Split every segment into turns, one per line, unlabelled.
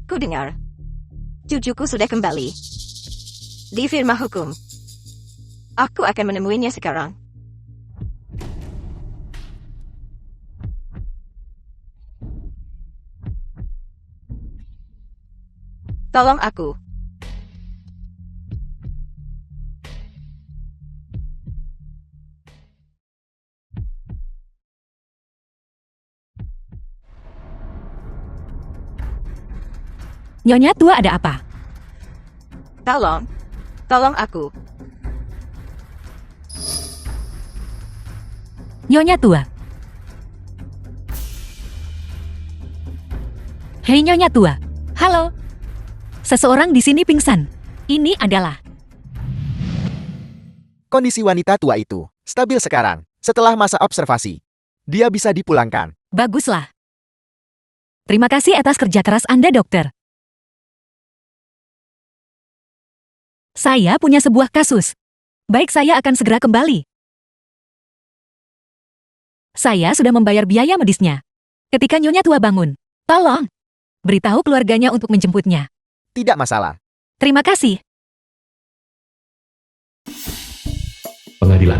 Ku dengar. Cucuku sudah kembali. Di firma hukum. Aku akan menemuinya sekarang. Tolong aku.
Nyonya tua ada apa?
Tolong. Tolong aku.
Nyonya tua. Hei Nyonya tua. Halo. Seseorang di sini pingsan. Ini adalah...
Kondisi wanita tua itu stabil sekarang setelah masa observasi. Dia bisa dipulangkan.
Baguslah. Terima kasih atas kerja keras Anda, dokter. Saya punya sebuah kasus. Baik, saya akan segera kembali. Saya sudah membayar biaya medisnya. Ketika Nyonya tua bangun, tolong beritahu keluarganya untuk menjemputnya.
Tidak masalah.
Terima kasih.
Pengadilan.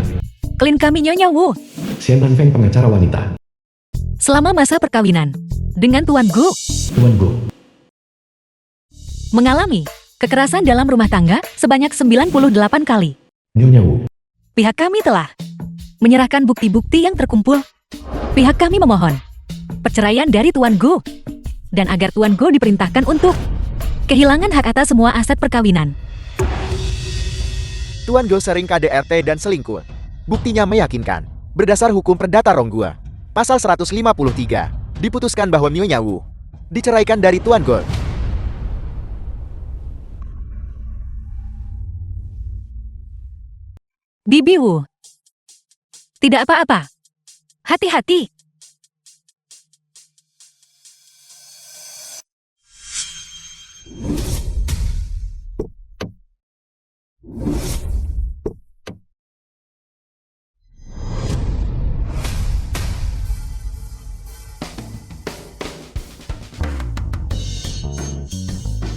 Klien kami Nyonya Wu.
Xian Danfeng pengacara wanita.
Selama masa perkawinan dengan Tuan Gu
Tuan Go.
mengalami kekerasan dalam rumah tangga sebanyak 98 kali.
Nyonya Wu.
Pihak kami telah menyerahkan bukti-bukti yang terkumpul. Pihak kami memohon perceraian dari Tuan Gu dan agar Tuan Gu diperintahkan untuk kehilangan hak atas semua aset perkawinan.
Tuan Go sering KDRT dan selingkuh. Buktinya meyakinkan. Berdasar hukum perdata Ronggua, pasal 153, diputuskan bahwa Nyonya Wu diceraikan dari Tuan Go.
Bibi Wu. Tidak apa-apa. Hati-hati.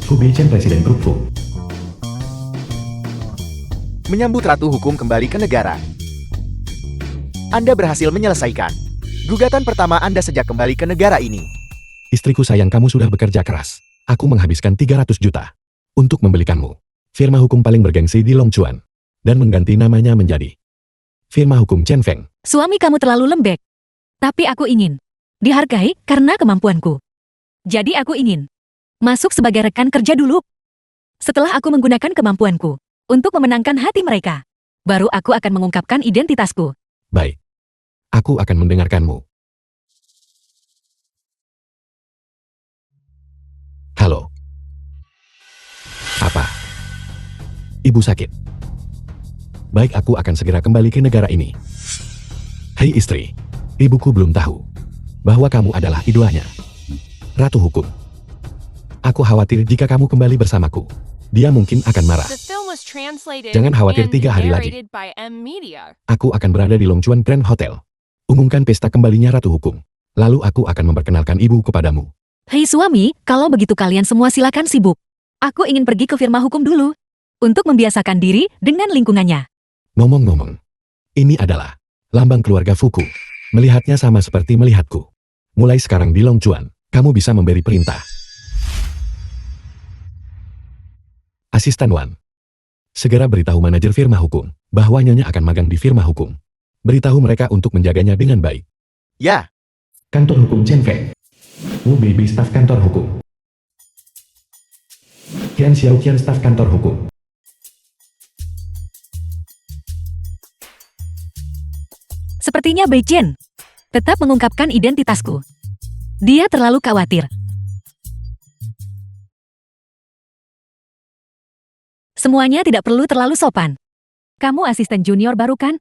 Fu Beichen Presiden Grup Fu.
Menyambut ratu hukum kembali ke negara. Anda berhasil menyelesaikan gugatan pertama Anda sejak kembali ke negara ini.
Istriku sayang, kamu sudah bekerja keras. Aku menghabiskan 300 juta untuk membelikanmu firma hukum paling bergengsi di Longchuan dan mengganti namanya menjadi firma hukum Chen Feng.
Suami kamu terlalu lembek. Tapi aku ingin dihargai karena kemampuanku. Jadi aku ingin masuk sebagai rekan kerja dulu. Setelah aku menggunakan kemampuanku untuk memenangkan hati mereka, baru aku akan mengungkapkan identitasku.
Baik. Aku akan mendengarkanmu. Halo. Apa? Ibu sakit. Baik, aku akan segera kembali ke negara ini. Hei istri, ibuku belum tahu bahwa kamu adalah idolanya, Ratu Hukum. Aku khawatir jika kamu kembali bersamaku, dia mungkin akan marah.
Jangan khawatir, 3 hari lagi.
Aku akan berada di Longchuan Grand Hotel. Umumkan pesta kembalinya Ratu Hukum. Lalu aku akan memperkenalkan ibu kepadamu.
Hei suami, kalau begitu kalian semua silakan sibuk. Aku ingin pergi ke firma hukum dulu untuk membiasakan diri dengan lingkungannya.
Ngomong-ngomong, ini adalah lambang keluarga Fuku. Melihatnya sama seperti melihatku. Mulai sekarang di Longchuan, kamu bisa memberi perintah. Asisten Wan, segera beritahu manajer firma hukum bahwa Nyonya akan magang di firma hukum. Beritahu mereka untuk menjaganya dengan baik.
Ya,
Kantor Hukum Chen Feng. Wu Baby staf kantor hukum. Qian Xiaoqian staf kantor hukum.
Sepertinya Bei Chen tetap mengungkapkan identitasku. Dia terlalu khawatir. Semuanya tidak perlu terlalu sopan. Kamu asisten junior baru kan?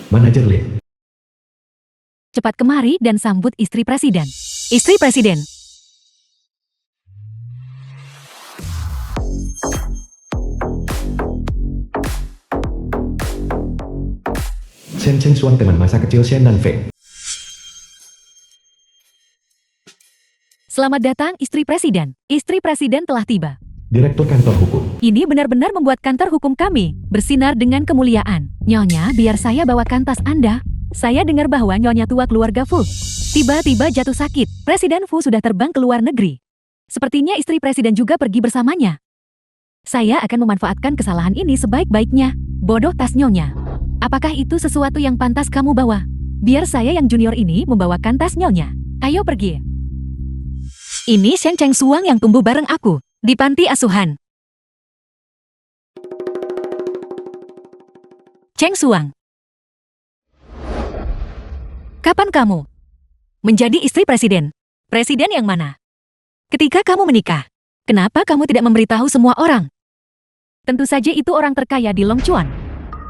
Manajer Lin.
Cepat kemari dan sambut istri presiden. Istri presiden.
Shen Chen Xuan, teman masa kecil Xian dan Feng.
Selamat datang istri presiden. Istri presiden telah tiba.
Direktur Kantor Hukum.
Ini benar-benar membuat kantor hukum kami bersinar dengan kemuliaan. Nyonya, biar saya bawakan tas Anda. Saya dengar bahwa Nyonya tua keluarga Fu tiba-tiba jatuh sakit. Presiden Fu sudah terbang ke luar negeri. Sepertinya istri presiden juga pergi bersamanya. Saya akan memanfaatkan kesalahan ini sebaik-baiknya. Bodoh tas Nyonya. Apakah itu sesuatu yang pantas kamu bawa? Biar saya yang junior ini membawakan tas Nyonya. Ayo pergi. Ini Shen Cheng Suang yang tumbuh bareng aku di panti asuhan. Cheng Suang. Kapan kamu menjadi istri presiden? Presiden yang mana? Ketika kamu menikah, kenapa kamu tidak memberitahu semua orang? Tentu saja itu orang terkaya di Longchuan.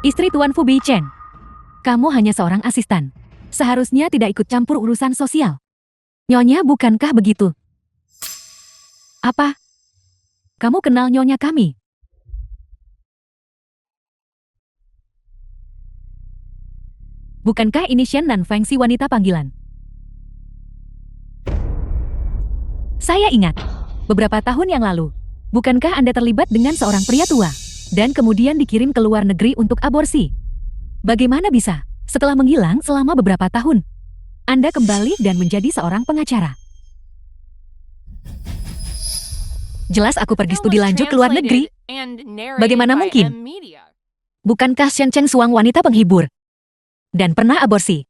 Istri Tuan Fu Beichen. Kamu hanya seorang asisten. Seharusnya tidak ikut campur urusan sosial. Nyonya, bukankah begitu? Apa? Kamu kenal nyonya kami? Bukankah ini Shen Nanfeng si wanita panggilan? Saya ingat, beberapa tahun yang lalu, bukankah Anda terlibat dengan seorang pria tua, dan kemudian dikirim ke luar negeri untuk aborsi? Bagaimana bisa, setelah menghilang selama beberapa tahun, Anda kembali dan menjadi seorang pengacara? Jelas aku pergi studi lanjut ke luar negeri. Bagaimana mungkin? Bukankah Shen Cheng Suang wanita penghibur? Dan pernah aborsi.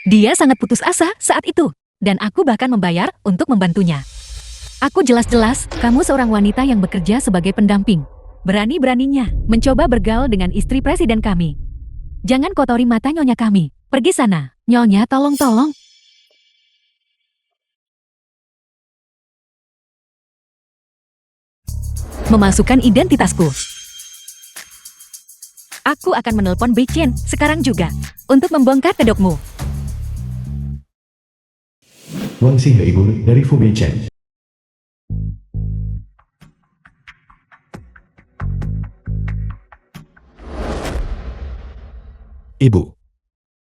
Dia sangat putus asa saat itu, dan aku bahkan membayar untuk membantunya. Aku jelas-jelas, kamu seorang wanita yang bekerja sebagai pendamping. Berani-beraninya mencoba bergaul dengan istri presiden kami. Jangan kotori mata nyonya kami. Pergi sana. Nyonya, tolong-tolong. Memasukkan identitasku. Aku akan menelpon Beichen sekarang juga untuk membongkar kedokmu.
Wang Xing Ibu dari Fu Beichen. Ibu,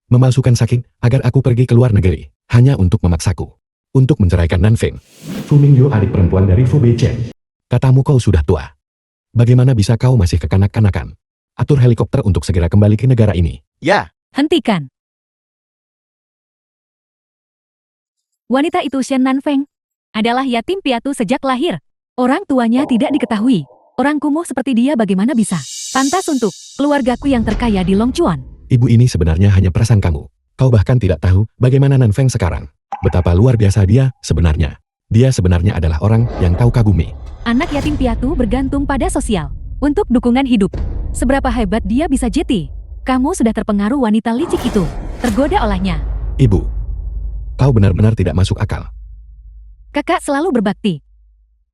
memalsukan saking agar aku pergi ke luar negeri hanya untuk memaksaku untuk menceraikan Nanfeng. Fu Mingyu, adik perempuan dari Fu Beichen. Katamu kau sudah tua. Bagaimana bisa kau masih kekanak-kanakan? Atur helikopter untuk segera kembali ke negara ini.
Ya,
Hentikan. Wanita itu Shen Nanfeng adalah yatim piatu sejak lahir. Orang tuanya tidak diketahui. Orang kumuh seperti dia bagaimana bisa pantas untuk keluargaku yang terkaya di Longchuan?
Ibu, ini sebenarnya hanya perasaan kamu. Kau bahkan tidak tahu bagaimana Nanfeng sekarang. Betapa luar biasa dia sebenarnya. Dia sebenarnya adalah orang yang kau kagumi.
Anak yatim piatu bergantung pada sosial untuk dukungan hidup. Seberapa hebat dia bisa jadi? Kamu sudah terpengaruh wanita licik itu, tergoda olehnya.
Ibu, kau benar-benar tidak masuk akal.
Kakak selalu berbakti.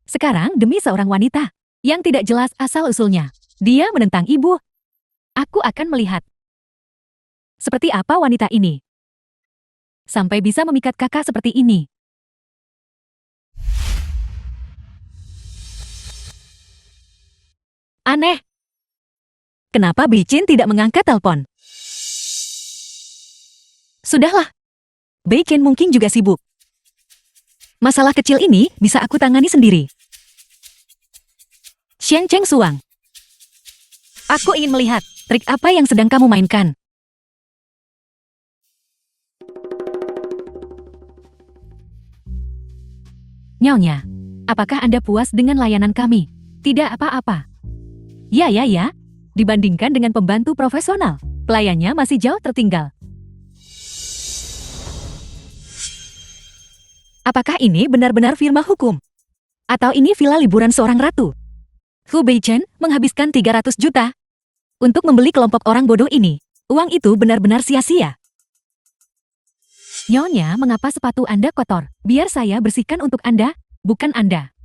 Sekarang demi seorang wanita yang tidak jelas asal-usulnya, dia menentang ibu. Aku akan melihat seperti apa wanita ini sampai bisa memikat kakak seperti ini. Aneh. Kenapa Beichen tidak mengangkat telepon? Sudahlah. Beichen mungkin juga sibuk. Masalah kecil ini bisa aku tangani sendiri. Shen Cheng Suang. Aku ingin melihat trik apa yang sedang kamu mainkan. Nyonya, apakah Anda puas dengan layanan kami? Tidak apa-apa. Ya. Dibandingkan dengan pembantu profesional, pelayannya masih jauh tertinggal. Apakah ini benar-benar firma hukum? Atau ini villa liburan seorang ratu? Fu Beichen menghabiskan 300 juta untuk membeli kelompok orang bodoh ini. Uang itu benar-benar sia-sia. Nyonya, mengapa sepatu Anda kotor? Biar saya bersihkan untuk Anda, bukan Anda.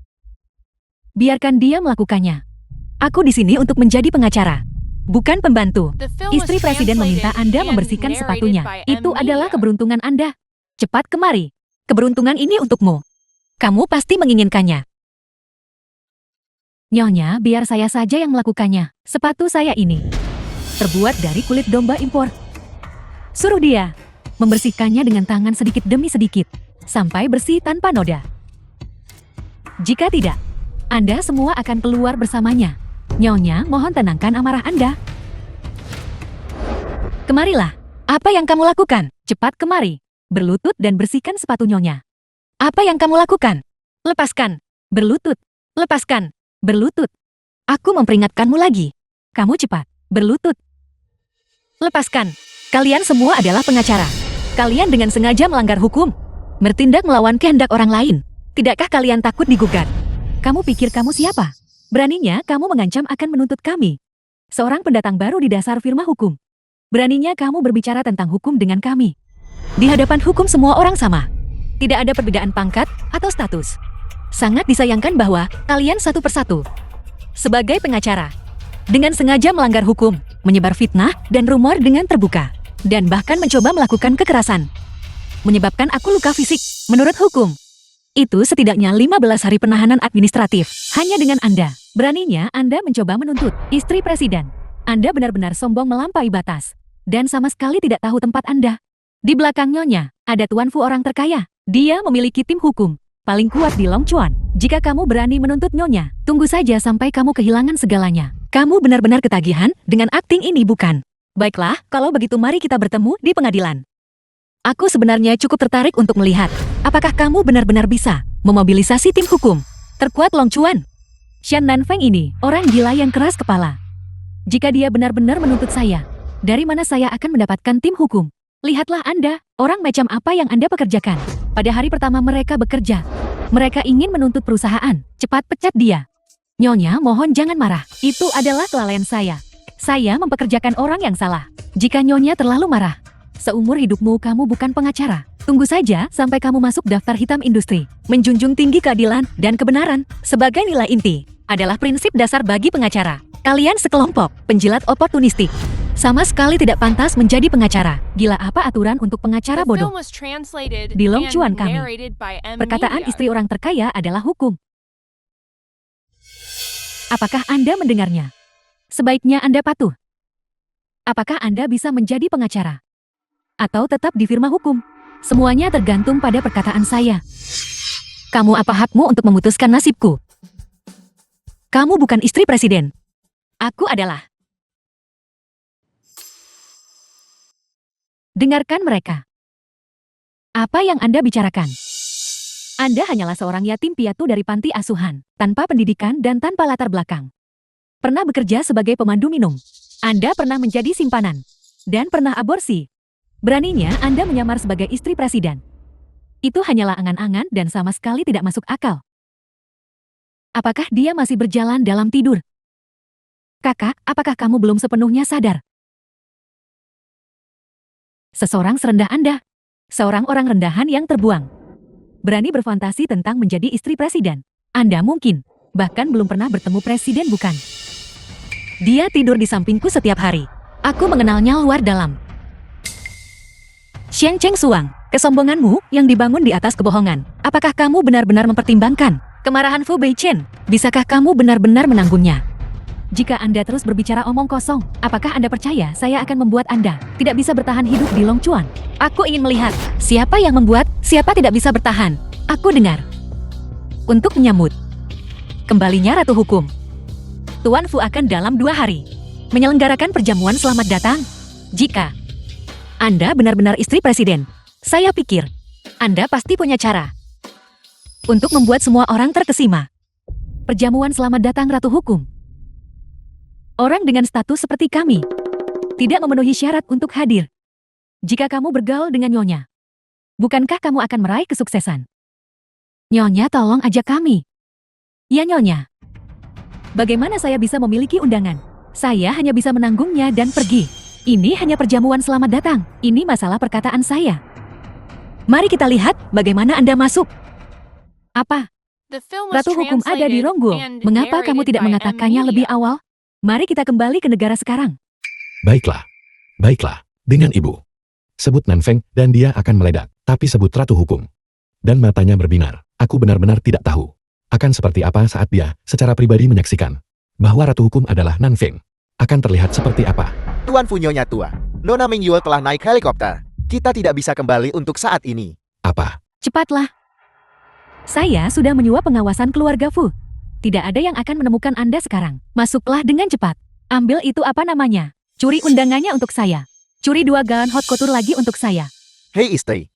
Biarkan dia melakukannya. Aku di sini untuk menjadi pengacara, bukan pembantu. Istri presiden meminta Anda membersihkan sepatunya. Itu adalah keberuntungan Anda. Cepat kemari. Keberuntungan ini untukmu. Kamu pasti menginginkannya. Nyonya, biar saya saja yang melakukannya. Sepatu saya ini terbuat dari kulit domba impor. Suruh dia membersihkannya dengan tangan sedikit demi sedikit. sampai bersih tanpa noda. Jika tidak, Anda semua akan keluar bersamanya. Nyonya, mohon tenangkan amarah Anda. Kemarilah. Apa yang kamu lakukan? Cepat kemari. Berlutut dan bersihkan sepatu Nyonya. Apa yang kamu lakukan? Lepaskan. Berlutut. Lepaskan. Berlutut. Aku memperingatkanmu lagi. Kamu cepat. Berlutut. Lepaskan. Kalian semua adalah pengacara. Kalian dengan sengaja melanggar hukum. Bertindak melawan kehendak orang lain. Tidakkah kalian takut digugat? Kamu pikir kamu siapa? Beraninya kamu mengancam akan menuntut kami. Seorang pendatang baru di dasar firma hukum. Beraninya kamu berbicara tentang hukum dengan kami. Di hadapan hukum semua orang sama. Tidak ada perbedaan pangkat atau status. Sangat disayangkan bahwa kalian satu persatu. Sebagai pengacara, dengan sengaja melanggar hukum, menyebar fitnah dan rumor dengan terbuka, dan bahkan mencoba melakukan kekerasan. Menyebabkan aku luka fisik, menurut hukum. Itu setidaknya 15 hari penahanan administratif, hanya dengan Anda. Beraninya Anda mencoba menuntut istri presiden. Anda benar-benar sombong melampaui batas, dan sama sekali tidak tahu tempat Anda. Di belakang Nyonya, ada Tuan Fu orang terkaya. Dia memiliki tim hukum paling kuat di Longchuan. Jika kamu berani menuntut Nyonya, tunggu saja sampai kamu kehilangan segalanya. Kamu benar-benar ketagihan dengan akting ini, bukan? Baiklah, kalau begitu mari kita bertemu di pengadilan. Aku sebenarnya cukup tertarik untuk melihat apakah kamu benar-benar bisa memobilisasi tim hukum terkuat Longchuan. Shan Nanfeng ini orang gila yang keras kepala. Jika dia benar-benar menuntut saya, dari mana saya akan mendapatkan tim hukum? Lihatlah Anda, orang macam apa yang Anda pekerjakan. Pada hari pertama mereka bekerja, mereka ingin menuntut perusahaan. Cepat pecat dia. Nyonya, mohon jangan marah. Itu adalah kelalaian saya. Saya mempekerjakan orang yang salah. Jika Nyonya terlalu marah, seumur hidupmu kamu bukan pengacara. Tunggu saja sampai kamu masuk daftar hitam industri. Menjunjung tinggi keadilan dan kebenaran sebagai nilai inti adalah prinsip dasar bagi pengacara. Kalian sekelompok penjilat oportunistik. Sama sekali tidak pantas menjadi pengacara. Gila apa aturan untuk pengacara
The
bodoh?
film was translated
Di Longchuan
and
kami,
narrated by M.
perkataan
Media.
istri orang terkaya adalah hukum. Apakah Anda mendengarnya? Sebaiknya Anda patuh. Apakah Anda bisa menjadi pengacara? Atau tetap di firma hukum? Semuanya tergantung pada perkataan saya. Kamu apa hakmu untuk memutuskan nasibku? Kamu bukan istri presiden. Aku adalah. Dengarkan mereka. Apa yang Anda bicarakan? Anda hanyalah seorang yatim piatu dari panti asuhan, tanpa pendidikan dan tanpa latar belakang. Pernah bekerja sebagai pemandu minum. Anda pernah menjadi simpanan. Dan pernah aborsi. Beraninya Anda menyamar sebagai istri presiden. Itu hanyalah angan-angan dan sama sekali tidak masuk akal. Apakah dia masih berjalan dalam tidur? Kakak, apakah kamu belum sepenuhnya sadar? Seseorang serendah Anda. Seorang orang rendahan yang terbuang. Berani berfantasi tentang menjadi istri presiden. Anda mungkin, bahkan belum pernah bertemu presiden, bukan? Dia tidur di sampingku setiap hari. Aku mengenalnya luar dalam. Xiang Cheng Suang, kesombonganmu yang dibangun di atas kebohongan. Apakah kamu benar-benar mempertimbangkan kemarahan Fu Beichen? Bisakah kamu benar-benar menanggungnya? Jika Anda terus berbicara omong kosong, apakah Anda percaya saya akan membuat Anda tidak bisa bertahan hidup di Longchuan? Aku ingin melihat siapa yang membuat, siapa tidak bisa bertahan. Aku dengar. Untuk menyambut kembalinya Ratu Hukum, Tuan Fu akan dalam 2 hari menyelenggarakan perjamuan selamat datang. Jika Anda benar-benar istri presiden, saya pikir Anda pasti punya cara untuk membuat semua orang terkesima. Perjamuan selamat datang Ratu Hukum. Orang dengan status seperti kami tidak memenuhi syarat untuk hadir. Jika kamu bergaul dengan Nyonya, bukankah kamu akan meraih kesuksesan? Nyonya, tolong ajak kami. Ya Nyonya. Bagaimana saya bisa memiliki undangan? Saya hanya bisa menanggungnya dan pergi. Ini hanya perjamuan selamat datang. Ini masalah perkataan saya. Mari kita lihat bagaimana Anda masuk. Apa?
The film was
Ratu Hukum ada di
translated
Rongguo.
and
Mengapa kamu
narrated
tidak
by M.
mengatakannya
Media.
lebih awal? Mari kita kembali ke negara sekarang.
Baiklah. Baiklah. Dengan ibu. Sebut Nanfeng dan dia akan meledak. Tapi sebut Ratu Hukum. Dan matanya berbinar. Aku benar-benar tidak tahu akan seperti apa saat dia secara pribadi menyaksikan bahwa Ratu Hukum adalah Nanfeng. Akan terlihat seperti apa.
Tuan Fu Nyonya tua, Nona Mingyul telah naik helikopter. Kita tidak bisa kembali untuk saat ini.
Apa?
Cepatlah. Saya sudah menyuap pengawasan keluarga Fu. Tidak ada yang akan menemukan Anda sekarang. Masuklah dengan cepat. Ambil itu apa namanya? Curi undangannya untuk saya. Curi 2 galon hot couture lagi untuk saya.
Hei istri.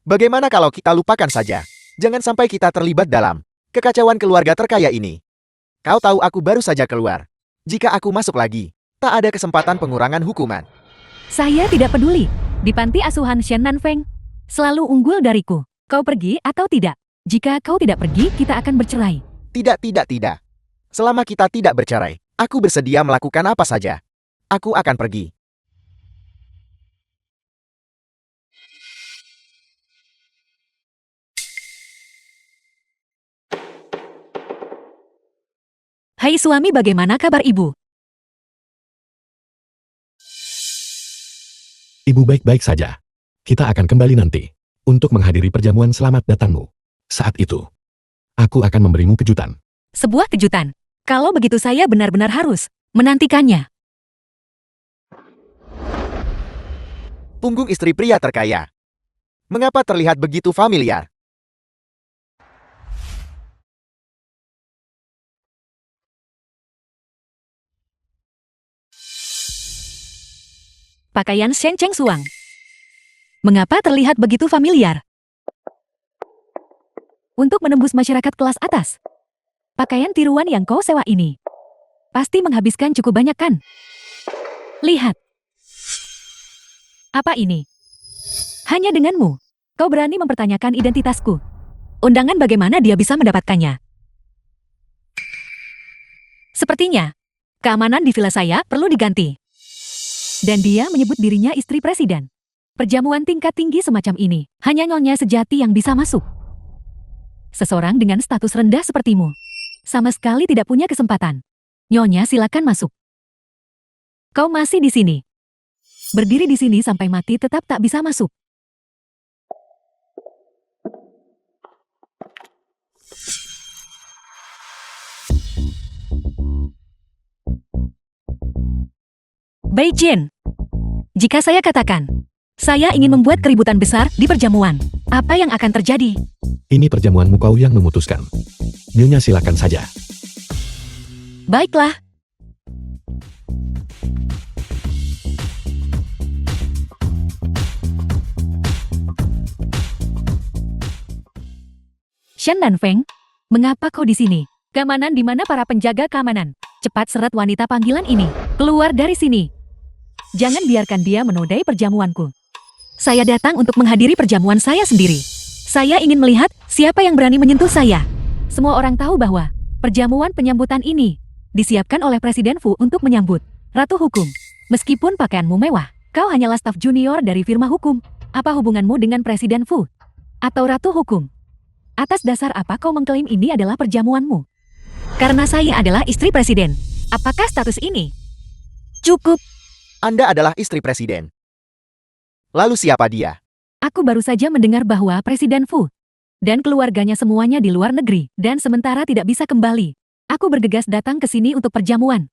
Bagaimana kalau kita lupakan saja? Jangan sampai kita terlibat dalam kekacauan keluarga terkaya ini. Kau tahu aku baru saja keluar. Jika aku masuk lagi, tak ada kesempatan pengurangan hukuman.
Saya tidak peduli. Di panti asuhan Shen Nanfeng, selalu unggul dariku. Kau pergi atau tidak? Jika kau tidak pergi, kita akan bercerai.
Tidak. Selama kita tidak bercerai, aku bersedia melakukan apa saja. Aku akan pergi.
Hai suami, bagaimana kabar ibu?
Ibu baik-baik saja. Kita akan kembali nanti untuk menghadiri perjamuan selamat datangmu. Saat itu, aku akan memberimu kejutan.
Sebuah kejutan. Kalau begitu saya benar-benar harus menantikannya.
Punggung istri pria terkaya. Mengapa terlihat begitu familiar?
Pakaian Shen Cheng Suang. Mengapa terlihat begitu familiar? Untuk menembus masyarakat kelas atas. Pakaian tiruan yang kau sewa ini pasti menghabiskan cukup banyak kan? Lihat. Apa ini? Hanya denganmu. Kau berani mempertanyakan identitasku. Undangan bagaimana dia bisa mendapatkannya? Sepertinya, keamanan di villa saya perlu diganti. Dan dia menyebut dirinya istri presiden. Perjamuan tingkat tinggi semacam ini, hanya nyonya sejati yang bisa masuk. Seseorang dengan status rendah sepertimu, sama sekali tidak punya kesempatan. Nyonya, silakan masuk. Kau masih di sini. Berdiri di sini sampai mati tetap tak bisa masuk. Beijing. Jika saya katakan, saya ingin membuat keributan besar di perjamuan, apa yang akan terjadi?
Ini perjamuanmu, kau yang memutuskan. Nyonya silakan saja.
Baiklah. Shen Nanfeng, mengapa kau di sini? Keamanan di mana para penjaga keamanan? Cepat seret wanita panggilan ini. Keluar dari sini. Jangan biarkan dia menodai perjamuanku. Saya datang untuk menghadiri perjamuan saya sendiri. Saya ingin melihat siapa yang berani menyentuh saya. Semua orang tahu bahwa perjamuan penyambutan ini disiapkan oleh Presiden Fu untuk menyambut Ratu Hukum. Meskipun pakaianmu mewah, kau hanyalah staf junior dari firma hukum. Apa hubunganmu dengan Presiden Fu atau Ratu Hukum? Atas dasar apa kau mengklaim ini adalah perjamuanmu? Karena saya adalah istri presiden. Apakah status ini cukup?
Anda adalah istri presiden. Lalu siapa dia?
Aku baru saja mendengar bahwa Presiden Fu dan keluarganya semuanya di luar negeri dan sementara tidak bisa kembali. Aku bergegas datang ke sini untuk perjamuan.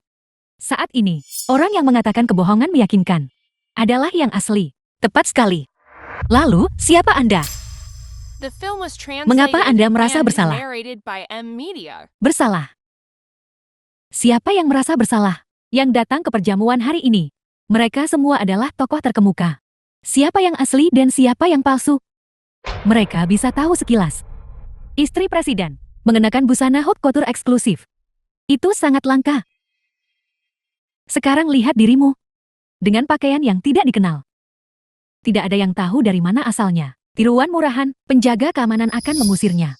Saat ini, orang yang mengatakan kebohongan meyakinkan adalah yang asli. Tepat sekali. Lalu, siapa Anda?
The film was
Mengapa
translated
Anda merasa
and
bersalah?
narrated by M Media.
Bersalah. Siapa yang merasa bersalah? Yang datang ke perjamuan hari ini. Mereka semua adalah tokoh terkemuka. Siapa yang asli dan siapa yang palsu? Mereka bisa tahu sekilas. Istri presiden mengenakan busana haute couture eksklusif. Itu sangat langka. Sekarang lihat dirimu. Dengan pakaian yang tidak dikenal. Tidak ada yang tahu dari mana asalnya. Tiruan murahan, penjaga keamanan akan mengusirnya.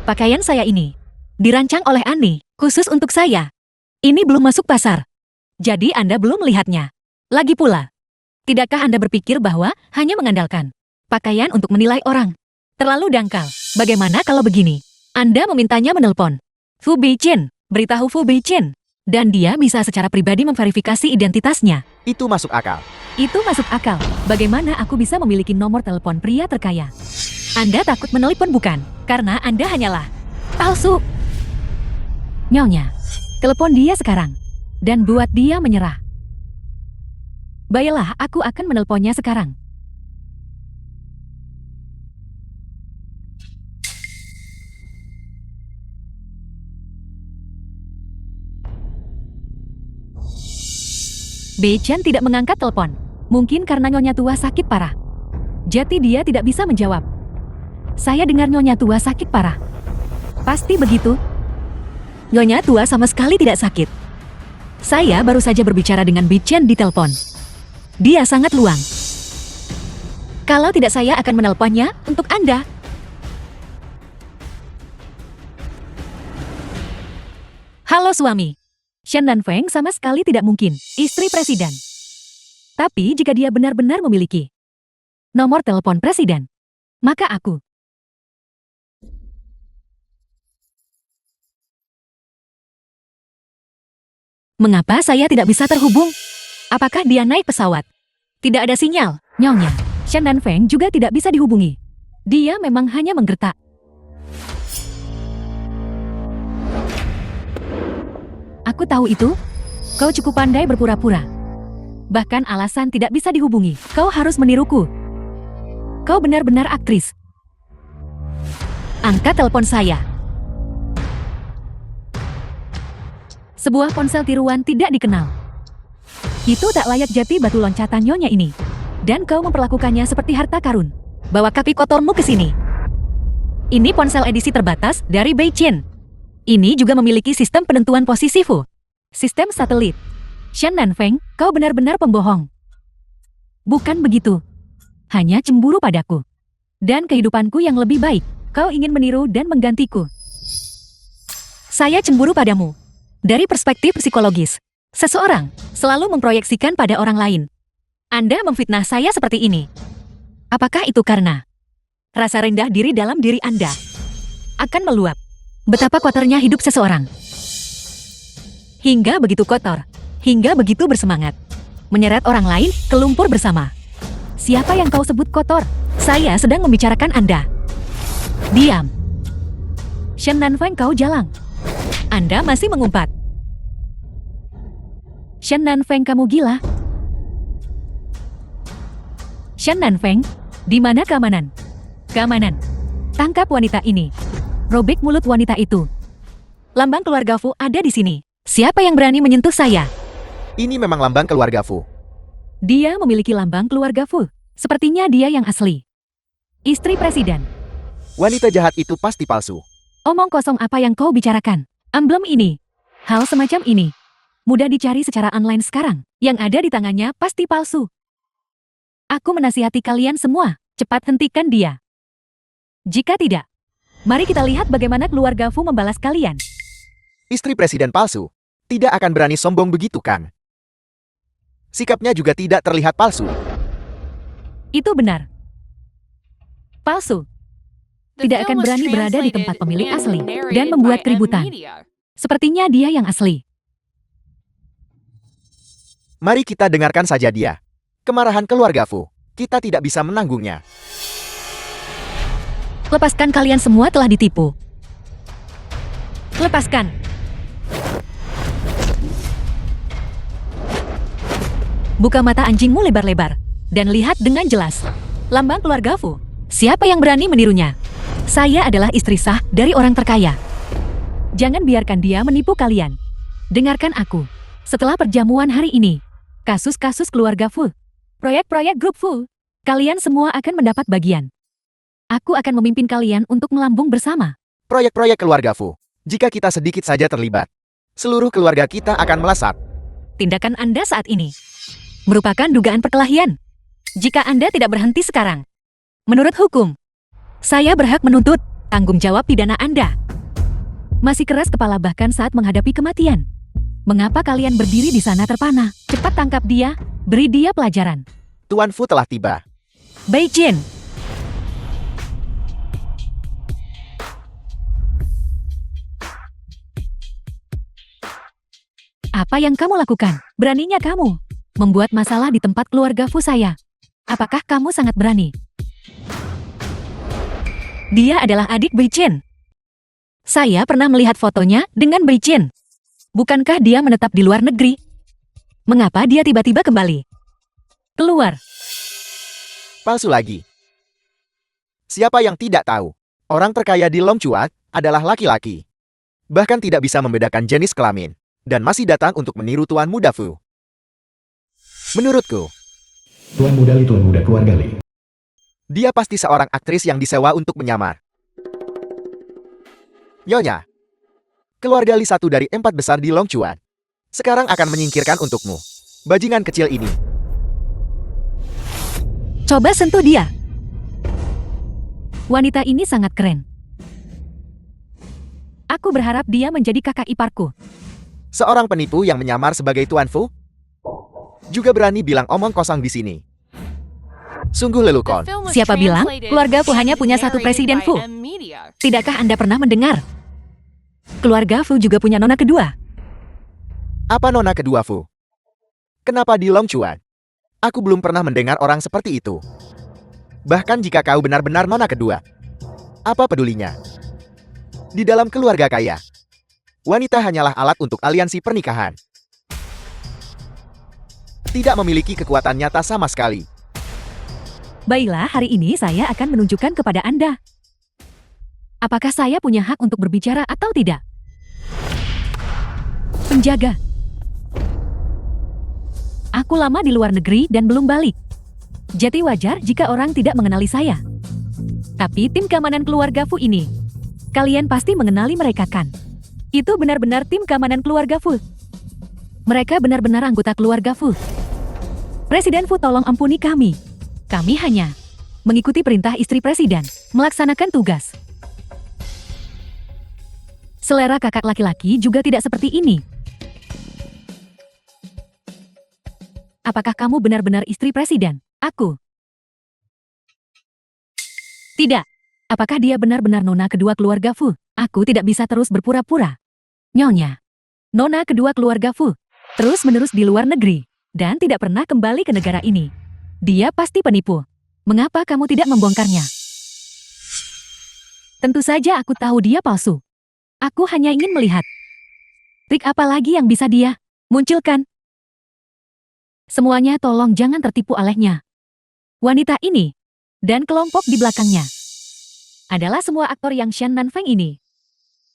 Pakaian saya ini dirancang oleh Ani, khusus untuk saya. Ini belum masuk pasar. Jadi Anda belum melihatnya. Lagi pula, tidakkah Anda berpikir bahwa hanya mengandalkan pakaian untuk menilai orang terlalu dangkal? Bagaimana kalau begini? Anda memintanya menelpon Fu Beichin, beritahu Fu Beichin, dan dia bisa secara pribadi memverifikasi identitasnya.
Itu masuk akal.
Itu masuk akal. Bagaimana aku bisa memiliki nomor telepon pria terkaya? Anda takut menelepon bukan? Karena Anda hanyalah palsu. Nyonya, telepon dia sekarang. Dan buat dia menyerah. Baiklah, aku akan menelponnya sekarang. Bei Chen tidak mengangkat telepon. Mungkin karena Nyonya Tua sakit parah. Jadi dia tidak bisa menjawab. Saya dengar Nyonya Tua sakit parah. Pasti begitu. Nyonya Tua sama sekali tidak sakit. Saya baru saja berbicara dengan Bei Chen di telepon. Dia sangat luang. Kalau tidak saya akan menelponnya untuk Anda. Halo suami. Shen dan Feng sama sekali tidak mungkin istri presiden. Tapi jika dia benar-benar memiliki nomor telepon presiden, maka aku. Mengapa saya tidak bisa terhubung? Apakah dia naik pesawat? Tidak ada sinyal, Nyonya. Shen dan Feng juga tidak bisa dihubungi. Dia memang hanya menggertak. Aku tahu itu. Kau cukup pandai berpura-pura. Bahkan alasan tidak bisa dihubungi. Kau harus meniruku. Kau benar-benar aktris. Angkat telepon saya. Sebuah ponsel tiruan tidak dikenal. Itu tak layak jati batu loncatan Nyonya ini. Dan kau memperlakukannya seperti harta karun. Bawa kaki kotormu ke sini. Ini ponsel edisi terbatas dari Bei Chen. Ini juga memiliki sistem penentuan posisi Fu. Sistem satelit. Shen dan Feng, kau benar-benar pembohong. Bukan begitu. Hanya cemburu padaku. Dan kehidupanku yang lebih baik. Kau ingin meniru dan menggantiku. Saya cemburu padamu. Dari perspektif psikologis, seseorang selalu memproyeksikan pada orang lain. Anda memfitnah saya seperti ini. Apakah itu karena rasa rendah diri dalam diri Anda akan meluap? Betapa kotornya hidup seseorang. Hingga begitu kotor, hingga begitu bersemangat. Menyeret orang lain ke lumpur bersama. Siapa yang kau sebut kotor? Saya sedang membicarakan Anda. Diam. Shen dan Feng, kau jalang. Anda masih mengumpat. Shen dan Feng, kamu gila. Shen dan Feng, di mana keamanan? Keamanan. Tangkap wanita ini. Robek mulut wanita itu. Lambang keluarga Fu ada di sini. Siapa yang berani menyentuh saya?
Ini memang lambang keluarga Fu.
Dia memiliki lambang keluarga Fu. Sepertinya dia yang asli. Istri presiden.
Wanita jahat itu pasti palsu.
Omong kosong apa yang kau bicarakan? Emblem ini. Hal semacam ini. Mudah dicari secara online sekarang. Yang ada di tangannya pasti palsu. Aku menasihati kalian semua. Cepat hentikan dia. Jika tidak, mari kita lihat bagaimana keluarga Fu membalas kalian.
Istri presiden palsu. Tidak akan berani sombong begitu kan? Sikapnya juga tidak terlihat palsu.
Itu benar. Palsu.
The
Tidak akan
film was
berani berada di tempat
translated
pemilik
and
asli
narrated
dan membuat
by M
keributan.
Media.
Sepertinya dia yang asli.
Mari kita dengarkan saja dia. Kemarahan keluarga Fu. Kita tidak bisa menanggungnya.
Lepaskan, kalian semua telah ditipu. Lepaskan. Buka mata anjingmu lebar-lebar. Dan lihat dengan jelas. Lambang keluarga Fu. Siapa yang berani menirunya? Saya adalah istri sah dari orang terkaya. Jangan biarkan dia menipu kalian. Dengarkan aku. Setelah perjamuan hari ini, kasus-kasus keluarga Fu, proyek-proyek grup Fu, kalian semua akan mendapat bagian. Aku akan memimpin kalian untuk melambung bersama.
Proyek-proyek keluarga Fu. Jika kita sedikit saja terlibat, seluruh keluarga kita akan melesat.
Tindakan Anda saat ini merupakan dugaan perkelahian. Jika Anda tidak berhenti sekarang, menurut hukum, saya berhak menuntut tanggung jawab pidana Anda. Masih keras kepala bahkan saat menghadapi kematian. Mengapa kalian berdiri di sana terpana? Cepat tangkap dia, beri dia pelajaran.
Tuan Fu telah tiba.
Bei Chen. Apa yang kamu lakukan? Beraninya kamu membuat masalah di tempat keluarga Fu saya. Apakah kamu sangat berani? Dia adalah adik Bei Chen. Saya pernah melihat fotonya dengan Bei Chen. Bukankah dia menetap di luar negeri? Mengapa dia tiba-tiba kembali? Keluar.
Palsu lagi. Siapa yang tidak tahu? Orang terkaya di Longchuat adalah laki-laki. Bahkan tidak bisa membedakan jenis kelamin. Dan masih datang untuk meniru Tuan Muda Fu. Menurutku,
Tuan muda keluarga Li.
dia pasti seorang aktris yang disewa untuk menyamar. Nyonya, keluarga Li satu dari 4 besar di Longchuan. Sekarang akan menyingkirkan untukmu. Bajingan kecil ini.
Coba sentuh dia. Wanita ini sangat keren. Aku berharap dia menjadi kakak iparku.
Seorang penipu yang menyamar sebagai Tuan Fu? Juga berani bilang omong kosong di sini. Sungguh
The
lelukon.
film was
Siapa bilang
translated
keluarga Fu hanya
and
punya satu
narrated
presiden
by
Fu?
M Media.
Tidakkah Anda pernah mendengar? Keluarga Fu juga punya nona kedua.
Apa nona kedua Fu? Kenapa di Longchuan? Aku belum pernah mendengar orang seperti itu. Bahkan jika kau benar-benar nona kedua. Apa pedulinya? Di dalam keluarga kaya, wanita hanyalah alat untuk aliansi pernikahan. Tidak memiliki kekuatan nyata sama sekali.
Baiklah, hari ini saya akan menunjukkan kepada Anda. Apakah saya punya hak untuk berbicara atau tidak? Penjaga. Aku lama di luar negeri dan belum balik. Jadi wajar jika orang tidak mengenali saya. Tapi tim keamanan keluarga Fu ini, kalian pasti mengenali mereka kan? Itu benar-benar tim keamanan keluarga Fu. Mereka benar-benar anggota keluarga Fu. Presiden Fu, tolong ampuni kami. Kami hanya mengikuti perintah istri presiden, melaksanakan tugas. Selera kakak laki-laki juga tidak seperti ini. Apakah kamu benar-benar istri presiden? Aku. Tidak. Apakah dia benar-benar nona kedua keluarga Fu? Aku tidak bisa terus berpura-pura. Nyonya. Nona kedua keluarga Fu. Terus-menerus di luar negeri. Dan tidak pernah kembali ke negara ini. Dia pasti penipu. Mengapa kamu tidak membongkarnya? Tentu saja aku tahu dia palsu. Aku hanya ingin melihat. Trik apa lagi yang bisa dia munculkan? Semuanya tolong jangan tertipu olehnya. Wanita ini dan kelompok di belakangnya adalah semua aktor yang Shen Nanfeng ini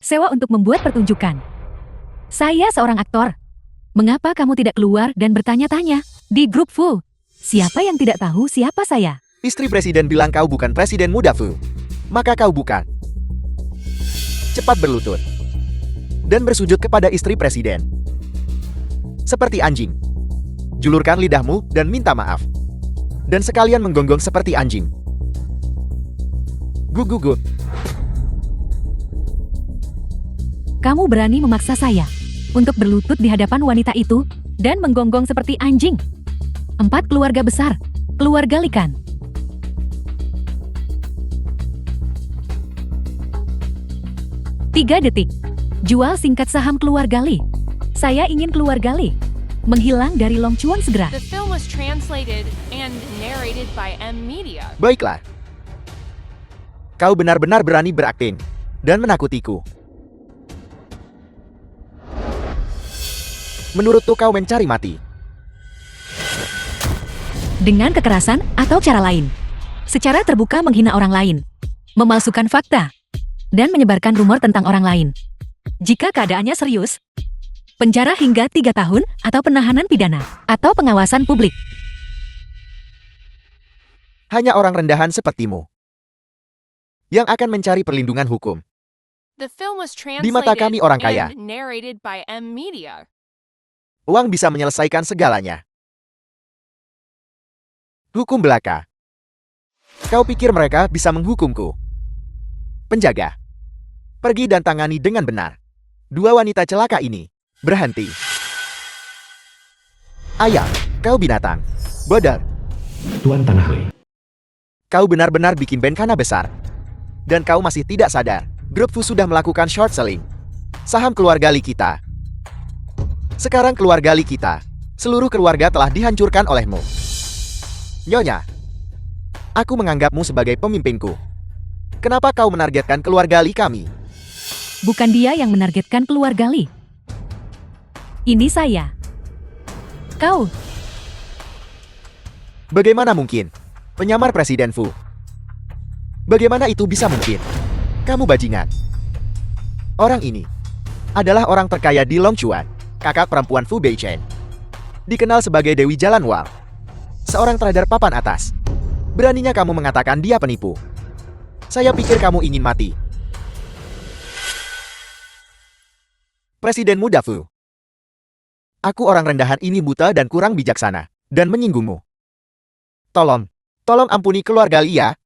sewa untuk membuat pertunjukan. Saya seorang aktor. Mengapa kamu tidak keluar dan bertanya-tanya di grup Fu? Siapa yang tidak tahu siapa saya?
Istri presiden bilang kau bukan presiden muda Fu. Maka kau bukan. Cepat berlutut. Dan bersujud kepada istri presiden. Seperti anjing. Julurkan lidahmu dan minta maaf. Dan sekalian menggonggong seperti anjing. Gugugut.
Kamu berani memaksa saya untuk berlutut di hadapan wanita itu dan menggonggong seperti anjing. 4 keluarga besar, keluarga Likan. Tiga detik. Jual singkat saham keluarga Li. Saya ingin keluarga Li menghilang dari Longchuan segera.
The film was translated and narrated by M Media.
Baiklah. Kau benar-benar berani berakting dan menakutiku. Menurutku kau mencari mati.
Dengan kekerasan atau cara lain. Secara terbuka menghina orang lain. Memalsukan fakta. Dan menyebarkan rumor tentang orang lain. Jika keadaannya serius, penjara hingga 3 tahun atau penahanan pidana atau pengawasan publik.
Hanya orang rendahan sepertimu yang akan mencari perlindungan hukum.
The film was
Di mata
translated
kami orang kaya.
and narrated by M Media.
Uang bisa menyelesaikan segalanya. Hukum belaka. Kau pikir mereka bisa menghukumku? Penjaga. Pergi dan tangani dengan benar. 2 wanita celaka ini. Berhenti. Ayam, kau binatang. Bodoh.
Tuan Tanah Li.
Kau benar-benar bikin bencana besar. Dan kau masih tidak sadar. Grup Fu sudah melakukan short selling. Saham keluarga Li kita. Sekarang keluarga Li kita. Seluruh keluarga telah dihancurkan olehmu. Nyonya. Aku menganggapmu sebagai pemimpinku. Kenapa kau menargetkan keluarga Li kami?
Bukan dia yang menargetkan keluarga Li. Ini saya. Kau.
Bagaimana mungkin? Penyamar Presiden Fu. Bagaimana itu bisa mungkin? Kamu bajingan. Orang ini adalah orang terkaya di Longchuan, kakak perempuan Fu Beichen. dikenal sebagai Dewi Jalan Wal. Seorang trader papan atas. Beraninya kamu mengatakan dia penipu. Saya pikir kamu ingin mati. Presiden muda Fu. Aku orang rendahan ini buta dan kurang bijaksana, dan menyinggungmu. Tolong ampuni keluarga Lia.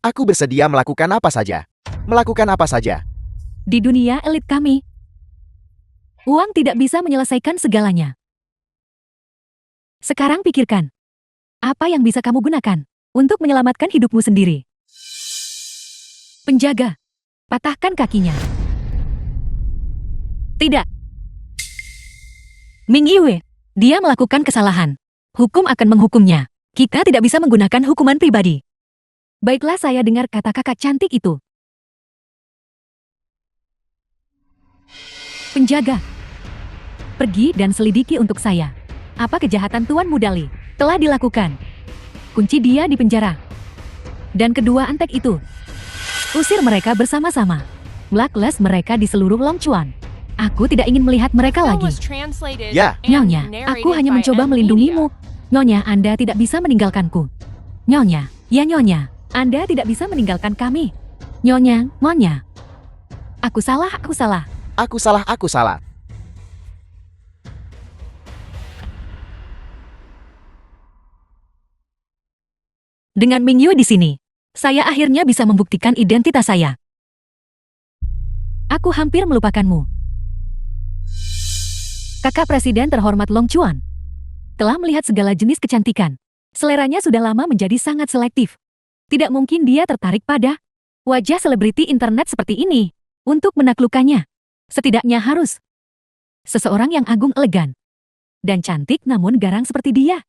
Aku bersedia melakukan apa saja. Melakukan apa saja.
Di dunia elit kami, uang tidak bisa menyelesaikan segalanya. Sekarang pikirkan, apa yang bisa kamu gunakan untuk menyelamatkan hidupmu sendiri? Penjaga, patahkan kakinya. Tidak. Ming Yue, dia melakukan kesalahan. Hukum akan menghukumnya. Kita tidak bisa menggunakan hukuman pribadi. Baiklah, saya dengar kata kakak cantik itu. Penjaga, pergi dan selidiki untuk saya. Apa kejahatan Tuan Mudali telah dilakukan? Kunci dia di penjara. Dan kedua antek itu, usir mereka bersama-sama. Blacklist mereka di seluruh Long Chuan. Aku tidak ingin melihat mereka
That
lagi.
was translated
Ya.
and
Nyonya, aku
narrated
hanya
by
mencoba
M
melindungimu.
Media.
Nyonya, Anda tidak bisa meninggalkanku. Nyonya, ya Nyonya, Anda tidak bisa meninggalkan kami. Nyonya, Nyonya. Aku salah, aku salah.
Aku salah, aku salah.
Dengan Ming Yue di sini, saya akhirnya bisa membuktikan identitas saya. Aku hampir melupakanmu. Kakak Presiden terhormat Long Chuan telah melihat segala jenis kecantikan. Seleranya sudah lama menjadi sangat selektif. Tidak mungkin dia tertarik pada wajah selebriti internet seperti ini untuk menaklukkannya. Setidaknya harus seseorang yang agung, elegan, dan cantik namun garang seperti dia.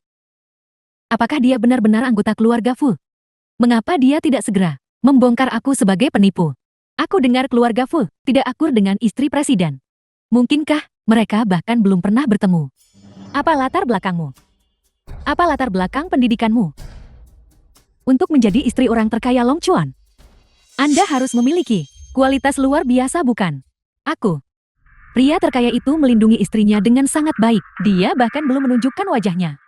Apakah dia benar-benar anggota keluarga Fu? Mengapa dia tidak segera membongkar aku sebagai penipu? Aku dengar keluarga Fu tidak akur dengan istri presiden. Mungkinkah mereka bahkan belum pernah bertemu? Apa latar belakangmu? Apa latar belakang pendidikanmu? Untuk menjadi istri orang terkaya Long Chuan, Anda harus memiliki kualitas luar biasa, bukan? Aku. Pria terkaya itu melindungi istrinya dengan sangat baik. Dia bahkan belum menunjukkan wajahnya.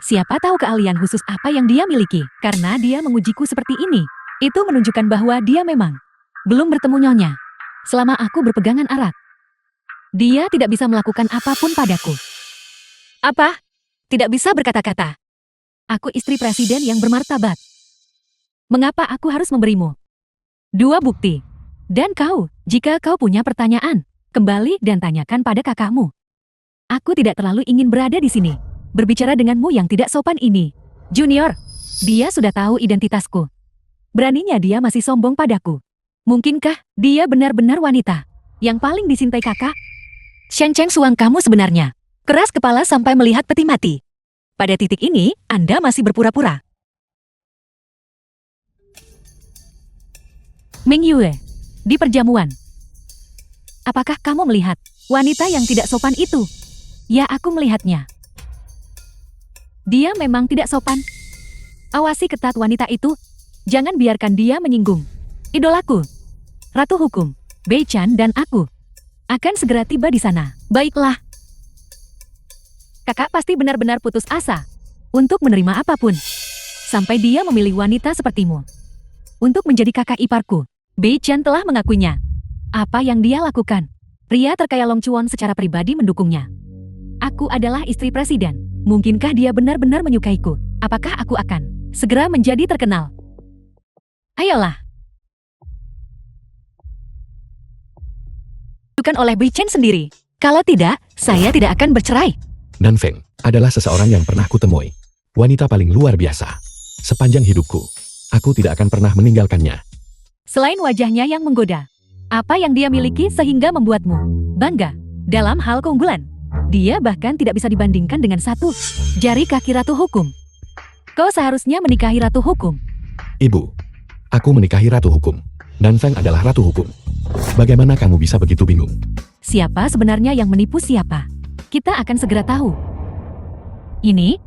Siapa tahu keahlian khusus apa yang dia miliki. Karena dia mengujiku seperti ini, itu menunjukkan bahwa dia memang belum bertemu Nyonya. Selama aku berpegangan erat, dia tidak bisa melakukan apapun padaku. Apa? Tidak bisa berkata-kata. Aku istri presiden yang bermartabat. Mengapa aku harus memberimu 2 bukti? Dan kau, jika kau punya pertanyaan, kembali dan tanyakan pada kakakmu. Aku tidak terlalu ingin berada di sini, berbicara denganmu yang tidak sopan ini. Junior, dia sudah tahu identitasku. Beraninya dia masih sombong padaku. Mungkinkah dia benar-benar wanita yang paling dicintai kakak? Shen Cheng Suang, kamu sebenarnya keras kepala sampai melihat peti mati. Pada titik ini, Anda masih berpura-pura. Ming Yue, di perjamuan. Apakah kamu melihat wanita yang tidak sopan itu? Ya, aku melihatnya. Dia memang tidak sopan. Awasi ketat wanita itu. Jangan biarkan dia menyinggung idolaku. Ratu Hukum, Bei Chan dan aku akan segera tiba di sana. Baiklah. Kakak pasti benar-benar putus asa untuk menerima apapun. Sampai dia memilih wanita sepertimu untuk menjadi kakak iparku. Bei Chan telah mengakuinya. Apa yang dia lakukan? Pria terkaya Long Chuan secara pribadi mendukungnya. Aku adalah istri presiden. Mungkinkah dia benar-benar menyukaiku? Apakah aku akan segera menjadi terkenal? Ayolah. Bukan oleh Bei Chen sendiri. Kalau tidak, saya tidak akan bercerai.
Dan Feng adalah seseorang yang pernah kutemui. Wanita paling luar biasa. Sepanjang hidupku, aku tidak akan pernah meninggalkannya.
Selain wajahnya yang menggoda, apa yang dia miliki sehingga membuatmu bangga dalam hal keunggulan? Dia bahkan tidak bisa dibandingkan dengan satu jari kaki Ratu Hukum. Kau seharusnya menikahi Ratu Hukum.
Ibu, aku menikahi Ratu Hukum. Dan Feng adalah Ratu Hukum. Bagaimana kamu bisa begitu bingung?
Siapa sebenarnya yang menipu siapa? Kita akan segera tahu. Ini,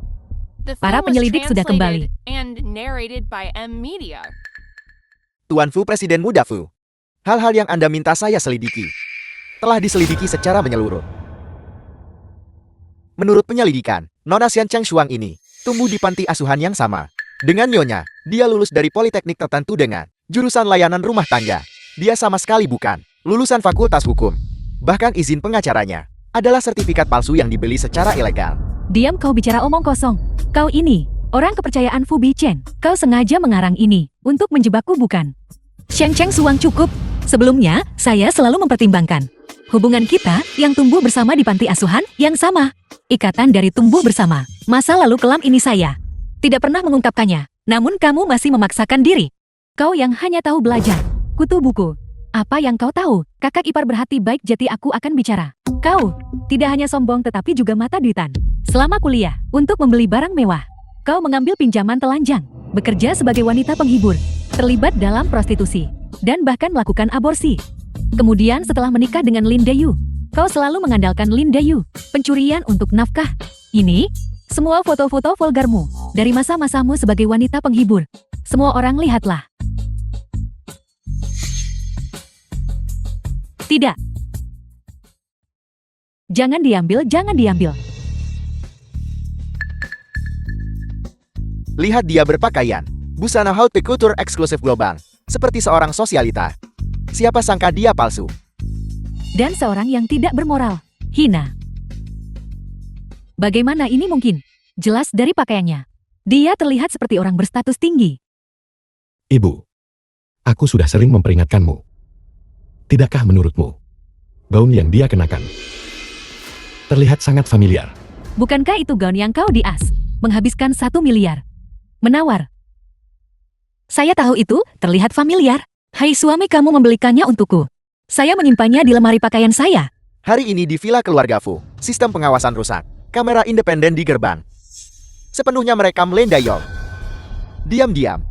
The
para
film was
penyelidik sudah kembali.
translated and narrated by M Media.
Tuan Fu, Presiden muda Fu. Hal-hal yang Anda minta saya selidiki telah diselidiki secara menyeluruh. Menurut penyelidikan, Nona Xian Cheng Shuang ini tumbuh di panti asuhan yang sama. Dengan nyonya, dia lulus dari politeknik tertentu dengan jurusan layanan rumah tangga. Dia sama sekali bukan lulusan fakultas hukum. Bahkan izin pengacaranya adalah sertifikat palsu yang dibeli secara ilegal.
Diam, kau bicara omong kosong. Kau ini, orang kepercayaan Fu Bichen. Kau sengaja mengarang ini untuk menjebakku, bukan? Xian Cheng Shuang, cukup. Sebelumnya, saya selalu mempertimbangkan hubungan kita yang tumbuh bersama di panti asuhan yang sama. Ikatan dari tumbuh bersama. Masa lalu kelam ini saya tidak pernah mengungkapkannya. Namun kamu masih memaksakan diri. Kau yang hanya tahu belajar. Kutu buku. Apa yang kau tahu? Kakak ipar berhati baik, jadi aku akan bicara. Kau tidak hanya sombong tetapi juga mata duitan. Selama kuliah, untuk membeli barang mewah, kau mengambil pinjaman telanjang, bekerja sebagai wanita penghibur, terlibat dalam prostitusi, dan bahkan melakukan aborsi. Kemudian setelah menikah dengan Lin Dayu, kau selalu mengandalkan Lin Dayu, pencurian untuk nafkah. Ini semua foto-foto vulgarmu dari masa-masamu sebagai wanita penghibur. Semua orang lihatlah. Tidak. Jangan diambil, jangan diambil.
Lihat dia berpakaian busana haute couture eksklusif global, seperti seorang sosialita. Siapa sangka dia palsu?
Dan seorang yang tidak bermoral, hina. Bagaimana ini mungkin? Jelas dari pakaiannya. Dia terlihat seperti orang berstatus tinggi.
Ibu, aku sudah sering memperingatkanmu. Tidakkah menurutmu, gaun yang dia kenakan terlihat sangat familiar?
Bukankah itu gaun yang kau dias? Menghabiskan 1 miliar. Menawar. Saya tahu itu terlihat familiar. Hai suami, kamu membelikannya untukku. Saya menyimpannya di lemari pakaian saya.
Hari ini di villa keluarga Fu, sistem pengawasan rusak. Kamera independen di gerbang. Sepenuhnya merekam Lin Dayol. Diam-diam.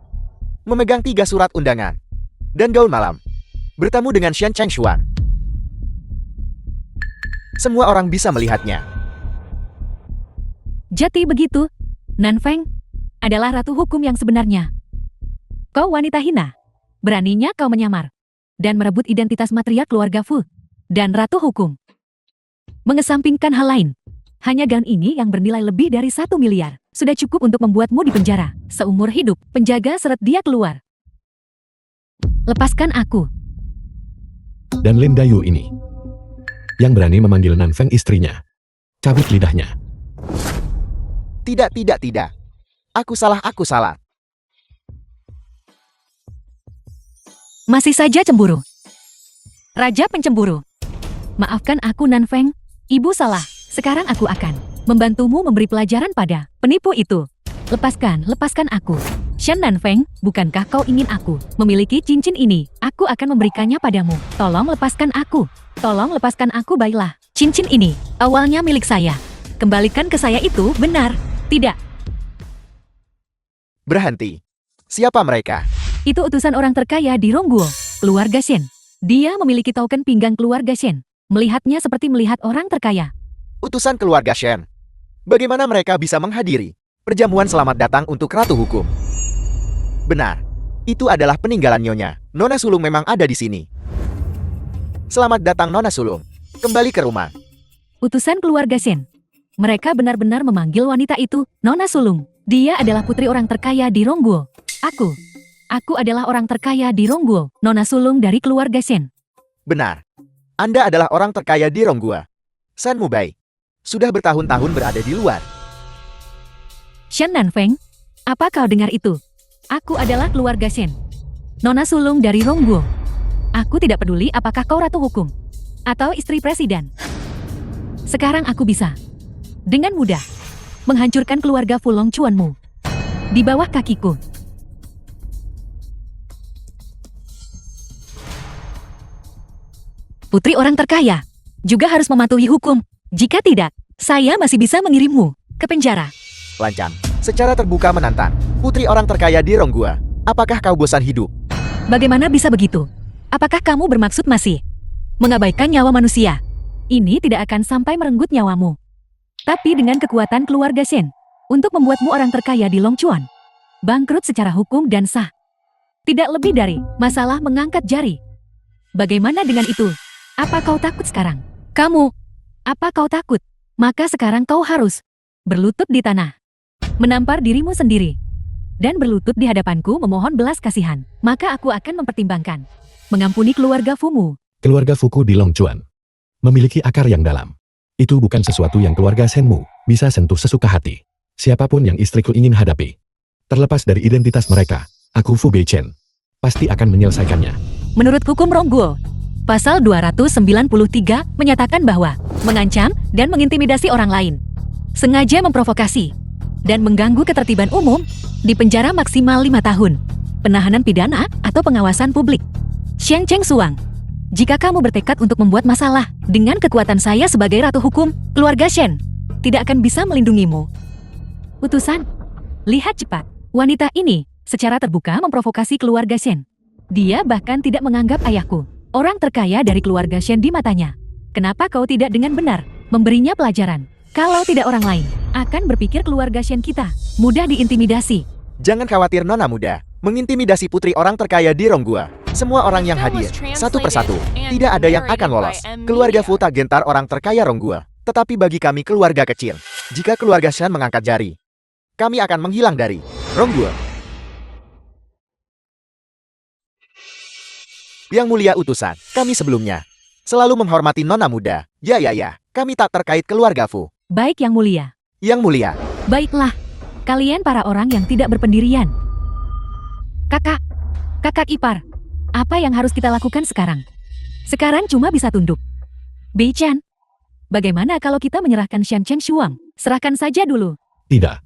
Memegang 3 surat undangan. Dan gaun malam. Bertemu dengan Xian Cheng Shuang. Semua orang bisa melihatnya.
Jadi begitu, Nan Feng adalah ratu hukum yang sebenarnya. Kau wanita hina. Beraninya kau menyamar dan merebut identitas matria keluarga Fu dan ratu hukum. Mengesampingkan hal lain, hanya gaun ini yang bernilai lebih dari 1 miliar sudah cukup untuk membuatmu dipenjara seumur hidup. Penjaga seret dia keluar. Lepaskan aku.
Dan Lin Dayu ini, yang berani memanggil Nan Feng istrinya. Cabut lidahnya.
Tidak, tidak, tidak. Aku salah, aku salah.
Masih saja cemburu. Raja pencemburu. Maafkan aku, Nan Feng. Ibu salah. Sekarang aku akan membantumu memberi pelajaran pada penipu itu. Lepaskan, lepaskan aku. Shen Nan Feng, bukankah kau ingin aku memiliki cincin ini? Aku akan memberikannya padamu. Tolong lepaskan aku. Tolong lepaskan aku, baiklah. Cincin ini awalnya milik saya. Kembalikan ke saya, itu benar. Tidak.
Berhenti. Siapa mereka?
Itu utusan orang terkaya di Rongguo, keluarga Shen. Dia memiliki token pinggang keluarga Shen. Melihatnya seperti melihat orang terkaya.
Utusan keluarga Shen. Bagaimana mereka bisa menghadiri perjamuan selamat datang untuk ratu hukum? Benar. Itu adalah peninggalan nyonya. Nona Sulung memang ada di sini. Selamat datang, Nona Sulung. Kembali ke rumah.
Utusan keluarga Shen. Mereka benar-benar memanggil wanita itu Nona Sulung. Dia adalah putri orang terkaya di Rongguo. Aku adalah orang terkaya di Rongguo. Nona Sulung dari keluarga Shen.
Benar. Anda adalah orang terkaya di Ronggua. San Mubai. Sudah bertahun-tahun berada di luar.
Shen Nan Feng, apa kau dengar itu? Aku adalah keluarga Shen. Nona Sulung dari Rongguo. Aku tidak peduli apakah kau ratu hukum atau istri presiden. Sekarang aku bisa dengan mudah menghancurkan keluarga Fulong Chuanmu di bawah kakiku. Putri orang terkaya juga harus mematuhi hukum. Jika tidak, saya masih bisa mengirimmu ke penjara.
Lancang. Secara terbuka menantang. Putri orang terkaya di Ronggua. Apakah kau bosan hidup?
Bagaimana bisa begitu? Apakah kamu bermaksud masih mengabaikan nyawa manusia? Ini tidak akan sampai merenggut nyawamu. Tapi dengan kekuatan keluarga Shen, untuk membuatmu orang terkaya di Longchuan, bangkrut secara hukum dan sah. Tidak lebih dari masalah mengangkat jari. Bagaimana dengan itu? Apa kau takut sekarang? Kamu, apa kau takut? Maka sekarang kau harus berlutut di tanah, menampar dirimu sendiri, dan berlutut di hadapanku memohon belas kasihan. Maka aku akan mempertimbangkan mengampuni keluarga Fumu.
Keluarga Fuku di Longchuan memiliki akar yang dalam. Itu bukan sesuatu yang keluarga Shenmu bisa sentuh sesuka hati. Siapapun yang istriku ingin hadapi, terlepas dari identitas mereka, aku Fu Beichen pasti akan menyelesaikannya.
Menurut hukum Rongguo, Pasal 293 menyatakan bahwa mengancam dan mengintimidasi orang lain, sengaja memprovokasi, dan mengganggu ketertiban umum, dipenjara maksimal 5 tahun, penahanan pidana atau pengawasan publik. Xiang Cheng Suang, jika kamu bertekad untuk membuat masalah, dengan kekuatan saya sebagai ratu hukum, keluarga Shen tidak akan bisa melindungimu. Utusan, lihat cepat. Wanita ini secara terbuka memprovokasi keluarga Shen. Dia bahkan tidak menganggap ayahku orang terkaya dari keluarga Shen di matanya. Kenapa kau tidak dengan benar memberinya pelajaran? Kalau tidak orang lain akan berpikir keluarga Shen kita mudah diintimidasi.
Jangan khawatir Nona muda, mengintimidasi putri orang terkaya di Ronggua. Semua orang yang hadir, satu persatu, tidak ada yang akan lolos. Keluarga Fu tak gentar orang terkaya Ronggua. Tetapi bagi kami keluarga kecil, jika keluarga Shen mengangkat jari, kami akan menghilang dari Ronggua. Yang mulia utusan, kami sebelumnya selalu menghormati Nona muda. Ya, kami tak terkait keluarga Fu.
Baik yang mulia.
Yang mulia,
Baiklah, kalian para orang yang tidak berpendirian. Kakak ipar, apa yang harus kita lakukan sekarang? Sekarang cuma bisa tunduk. Beichan, bagaimana kalau kita menyerahkan Xiang Cheng Shuang? Serahkan saja dulu.
Tidak.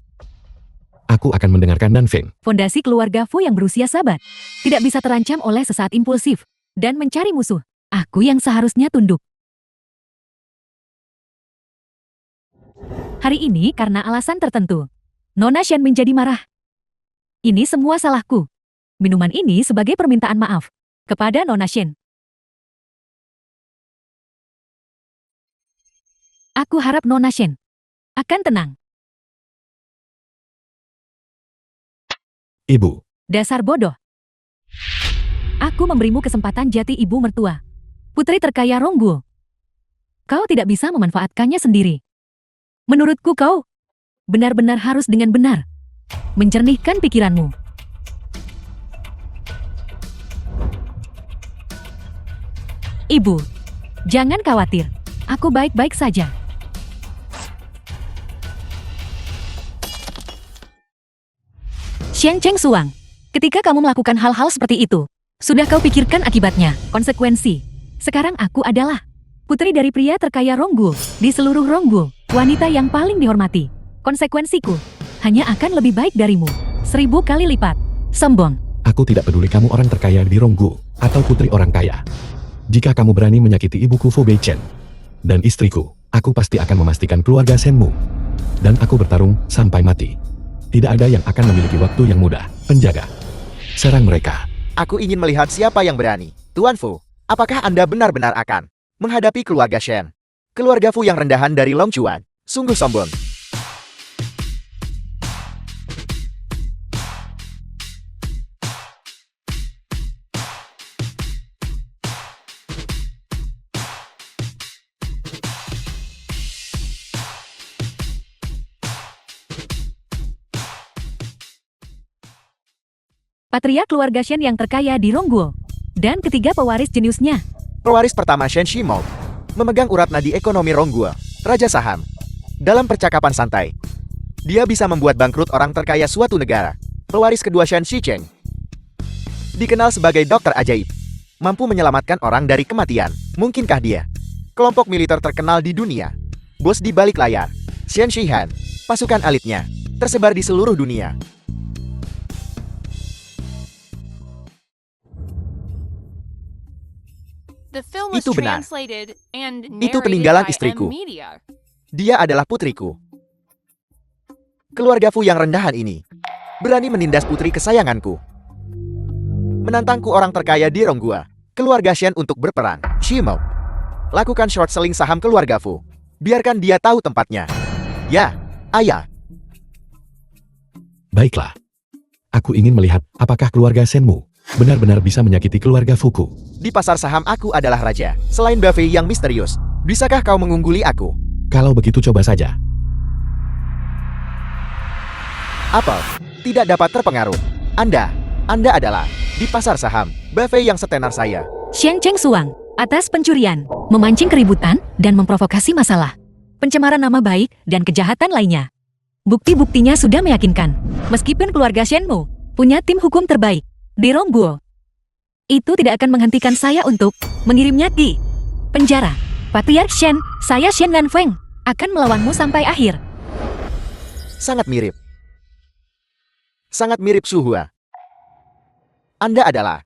Aku akan mendengarkan Nanfeng.
Fondasi keluarga Fu yang berusia sabat tidak bisa terancam oleh sesaat impulsif dan mencari musuh. Aku yang seharusnya tunduk. Hari ini karena alasan tertentu, Nona Shen menjadi marah. Ini semua salahku. Minuman ini sebagai permintaan maaf kepada Nona Shen. Aku harap Nona Shen akan tenang.
Ibu,
Dasar bodoh. Aku memberimu kesempatan jati ibu mertua, putri terkaya Rongguo. Kau tidak bisa memanfaatkannya sendiri. Menurutku kau benar-benar harus dengan benar menjernihkan pikiranmu. Ibu, jangan khawatir. Aku baik-baik saja. Xiang Cheng Suang, ketika kamu melakukan hal-hal seperti itu, sudah kau pikirkan akibatnya, konsekuensi. Sekarang aku adalah putri dari pria terkaya Rongguo di seluruh Rongguo, wanita yang paling dihormati. Konsekuensiku hanya akan lebih baik darimu 1000 kali lipat. Sombong.
aku tidak peduli kamu orang terkaya di Rongguo atau putri orang kaya. Jika kamu berani menyakiti ibuku Fu Beichen dan istriku, aku pasti akan memastikan keluarga Shenmu. Dan aku bertarung sampai mati. Tidak ada yang akan memiliki waktu yang mudah. Penjaga, serang mereka.
aku ingin melihat siapa yang berani. Tuan Fu, apakah Anda benar-benar akan menghadapi keluarga Shen? Keluarga Fu yang rendahan dari Longchuan, sungguh sombong.
Patria keluarga Shen yang terkaya di Rongguo. Dan ketiga pewaris jeniusnya.
Pewaris pertama Shen Shimou memegang urat nadi ekonomi Rongguo, Raja Saham. Dalam percakapan santai, dia bisa membuat bangkrut orang terkaya suatu negara. Pewaris kedua Shen Shicheng dikenal sebagai dokter ajaib, mampu menyelamatkan orang dari kematian. Mungkinkah dia kelompok militer terkenal di dunia? Bos di balik layar, Shen Shihan, pasukan elitnya tersebar di seluruh dunia.
The film was
Itu benar.
translated and
Itu
narrated
peninggalan
by
istriku.
M-Media.
Dia adalah putriku. Keluarga Fu yang rendahan ini berani menindas putri kesayanganku. Menantangku orang terkaya di Ronggua, keluarga Shen untuk berperang. Shimou, lakukan short selling saham keluarga Fu. Biarkan dia tahu tempatnya. Ya, ayah.
Baiklah. Aku ingin melihat apakah keluarga Shenmu benar-benar bisa menyakiti keluarga Fuku.
Di pasar saham aku adalah raja. Selain Buffet yang misterius, bisakah kau mengungguli aku?
Kalau begitu coba saja.
Apel tidak dapat terpengaruh. Anda adalah di pasar saham Buffet yang setenar saya.
Xiang Cheng Suang, atas pencurian, memancing keributan, dan memprovokasi masalah. Pencemaran nama baik dan kejahatan lainnya. Bukti-buktinya sudah meyakinkan. Meskipun keluarga Shenmu punya tim hukum terbaik di Rongguo, itu tidak akan menghentikan saya untuk mengirimnya di penjara. Patriark Shen, saya Shen Nanfeng, akan melawanmu sampai akhir.
Sangat mirip. Sangat mirip Suhua. Anda adalah.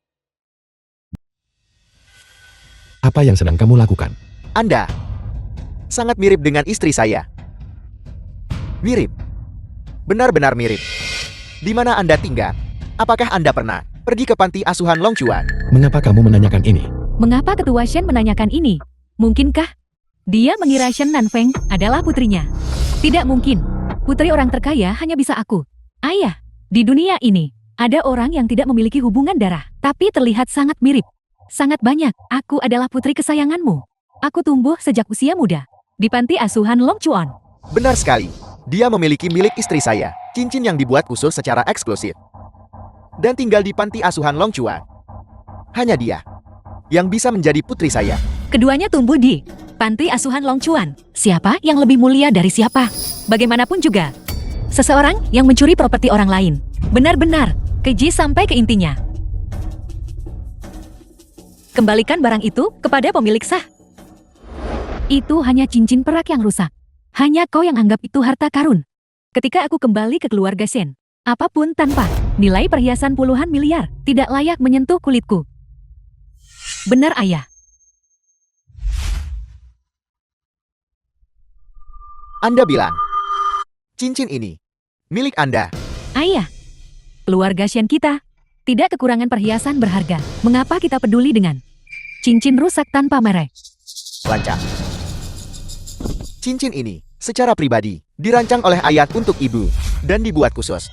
Apa yang sedang kamu lakukan?
Anda sangat mirip dengan istri saya. Mirip. Benar-benar mirip. Di mana Anda tinggal? Apakah Anda pernah pergi ke panti asuhan Longchuan?
Mengapa kamu menanyakan ini?
Mengapa ketua Shen menanyakan ini? Mungkinkah dia mengira Shen Nanfeng adalah putrinya? Tidak mungkin. Putri orang terkaya hanya bisa aku. Ayah, di dunia ini ada orang yang tidak memiliki hubungan darah, tapi terlihat sangat mirip. Sangat banyak. Aku adalah putri kesayanganmu. Aku tumbuh sejak usia muda di panti asuhan Longchuan.
Benar sekali. Dia memiliki milik istri saya, cincin yang dibuat khusus secara eksklusif. Dan tinggal di panti asuhan Longchuan. Hanya dia yang bisa menjadi putri saya.
Keduanya tumbuh di panti asuhan Longchuan. Siapa yang lebih mulia dari siapa? Bagaimanapun juga, seseorang yang mencuri properti orang lain benar-benar keji sampai ke intinya. Kembalikan barang itu kepada pemilik sah. Itu hanya cincin perak yang rusak. Hanya kau yang anggap itu harta karun. Ketika aku kembali ke keluarga Shen, apapun tanpa nilai perhiasan puluhan miliar tidak layak menyentuh kulitku. Benar, ayah.
Anda bilang, cincin ini milik Anda.
Ayah, keluarga Shen kita tidak kekurangan perhiasan berharga. Mengapa kita peduli dengan cincin rusak tanpa merek?
Lancar. Cincin ini secara pribadi dirancang oleh ayat untuk ibu dan dibuat khusus.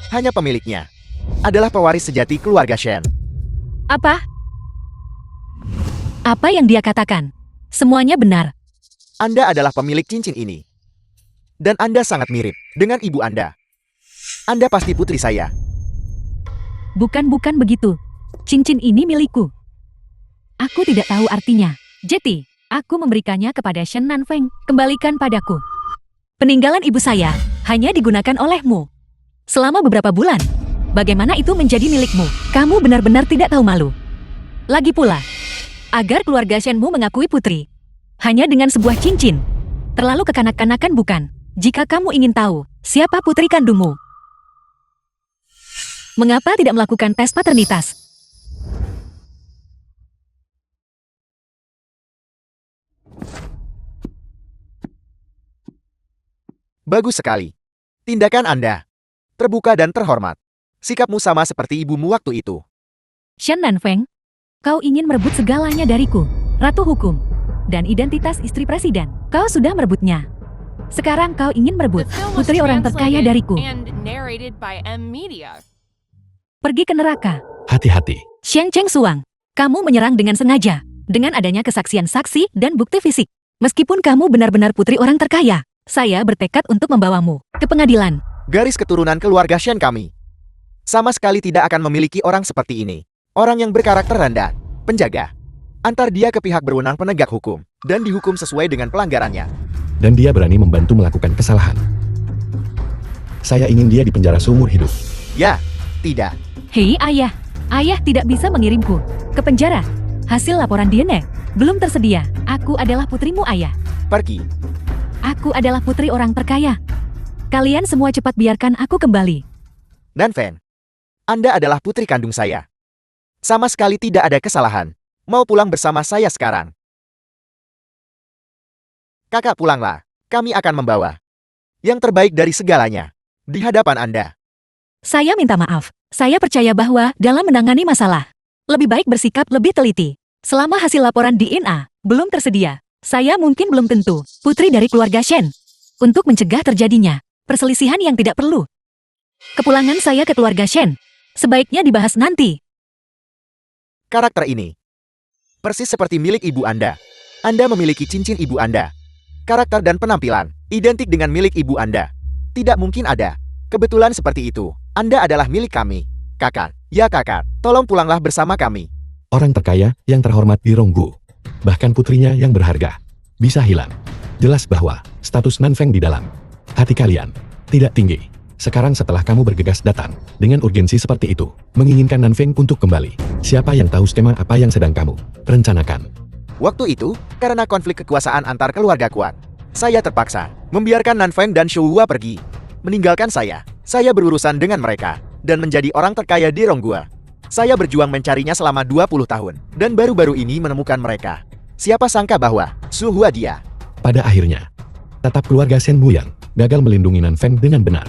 Hanya pemiliknya adalah pewaris sejati keluarga Shen.
Apa? Apa yang dia katakan? Semuanya benar.
Anda adalah pemilik cincin ini. Dan Anda sangat mirip dengan ibu Anda. Anda pasti putri saya.
Bukan begitu. Cincin ini milikku. Aku tidak tahu artinya. Jadi, aku memberikannya kepada Shen Nanfeng. Kembalikan padaku. Peninggalan ibu saya hanya digunakan olehmu selama beberapa bulan. Bagaimana itu menjadi milikmu? Kamu benar-benar tidak tahu malu. Lagi pula, agar keluarga Shenmu mengakui putri hanya dengan sebuah cincin. Terlalu kekanak-kanakan bukan? Jika kamu ingin tahu siapa putri kandungmu, mengapa tidak melakukan tes paternitas?
Bagus sekali. Tindakan Anda terbuka dan terhormat. Sikapmu sama seperti ibumu waktu itu.
Shen Nanfeng, kau ingin merebut segalanya dariku, Ratu Hukum, dan identitas istri presiden. Kau sudah merebutnya. Sekarang kau ingin merebut
The film was
putri orang terkaya
translated
dariku.
and narrated by M Media.
Pergi ke neraka.
Hati-hati.
Xiang Cheng Suang, kamu menyerang dengan sengaja. Dengan adanya kesaksian saksi dan bukti fisik. Meskipun kamu benar-benar putri orang terkaya, saya bertekad untuk membawamu ke pengadilan.
Garis keturunan keluarga Shen kami sama sekali tidak akan memiliki orang seperti ini. Orang yang berkarakter rendah, penjaga. Antar dia ke pihak berwenang penegak hukum dan dihukum sesuai dengan pelanggarannya.
Dan dia berani membantu melakukan kesalahan. Saya ingin dia dipenjara seumur hidup.
Ya, tidak.
Hei ayah, ayah tidak bisa mengirimku ke penjara. Hasil laporan DNA belum tersedia. Aku adalah putrimu, ayah.
Pergi.
Aku adalah putri orang terkaya. Kalian semua cepat biarkan aku kembali.
Nanfeng, Anda adalah putri kandung saya. Sama sekali tidak ada kesalahan. Mau pulang bersama saya sekarang. Kakak pulanglah. Kami akan membawa yang terbaik dari segalanya di hadapan Anda.
Saya minta maaf. Saya percaya bahwa dalam menangani masalah, lebih baik bersikap lebih teliti. Selama hasil laporan DNA belum tersedia, saya mungkin belum tentu putri dari keluarga Shen. Untuk mencegah terjadinya perselisihan yang tidak perlu, kepulangan saya ke keluarga Shen sebaiknya dibahas nanti.
Karakter ini persis seperti milik ibu Anda. Anda memiliki cincin ibu Anda. karakter dan penampilan identik dengan milik ibu Anda. Tidak mungkin ada. Kebetulan seperti itu. Anda adalah milik kami. Kakak, ya kakak, tolong pulanglah bersama kami.
Orang terkaya yang terhormat di Ronggu, bahkan putrinya yang berharga, bisa hilang. Jelas bahwa status Nanfeng di dalam hati kalian tidak tinggi. Sekarang setelah kamu bergegas datang dengan urgensi seperti itu, menginginkan Nanfeng untuk kembali. Siapa yang tahu skema apa yang sedang kamu rencanakan?
Waktu itu, karena konflik kekuasaan antar keluarga kuat, saya terpaksa membiarkan Nanfeng dan Shuhua pergi. Meninggalkan saya berurusan dengan mereka, dan menjadi orang terkaya di Ronggua. Saya berjuang mencarinya selama 20 tahun, dan baru-baru ini menemukan mereka. Siapa sangka bahwa Shuhua dia.
Pada akhirnya, tetap keluarga Shen Muyang gagal melindungi Nanfeng dengan benar.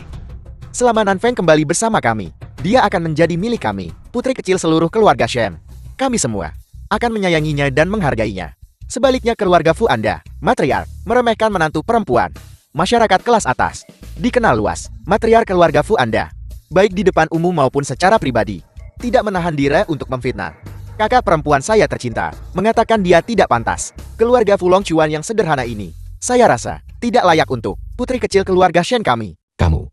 Selama Nanfeng kembali bersama kami, dia akan menjadi milik kami, putri kecil seluruh keluarga Shen. Kami semua akan menyayanginya dan menghargainya. Sebaliknya keluarga Fu Anda, matriark, meremehkan menantu perempuan. Masyarakat kelas atas dikenal luas, matriark keluarga Fu Anda, baik di depan umum maupun secara pribadi, tidak menahan diri untuk memfitnah. Kakak perempuan saya tercinta mengatakan dia tidak pantas. Keluarga Fu Longchuan yang sederhana ini, saya rasa, tidak layak untuk putri kecil keluarga Shen kami.
Kamu,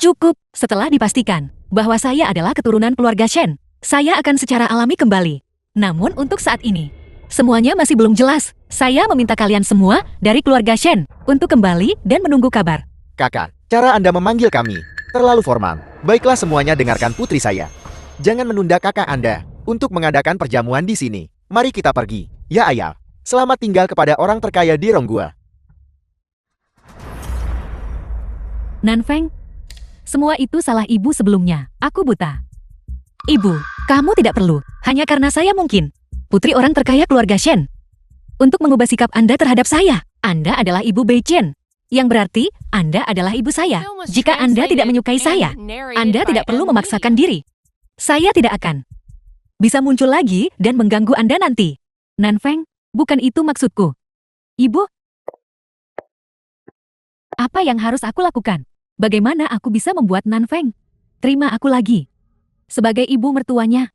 Cukup, setelah dipastikan bahwa saya adalah keturunan keluarga Shen, saya akan secara alami kembali. Namun untuk saat ini, semuanya masih belum jelas. Saya meminta kalian semua dari keluarga Shen untuk kembali dan menunggu kabar.
Kakak, cara Anda memanggil kami terlalu formal. Baiklah semuanya dengarkan putri saya. Jangan menunda kakak Anda untuk mengadakan perjamuan di sini. Mari kita pergi. Ya ayah, selamat tinggal kepada orang terkaya di Ronggua.
Nanfeng, semua itu salah ibu sebelumnya. Aku buta. Ibu, kamu tidak perlu, hanya karena saya mungkin putri orang terkaya keluarga Shen, untuk mengubah sikap Anda terhadap saya. Anda adalah ibu Bei Chen, yang berarti Anda adalah ibu saya. Jika Anda tidak menyukai saya, Anda tidak perlu memaksakan diri. Saya tidak akan bisa muncul lagi dan mengganggu Anda nanti. Nanfeng, bukan itu maksudku. Ibu, apa yang harus aku lakukan? Bagaimana aku bisa membuat Nanfeng terima aku lagi sebagai ibu mertuanya?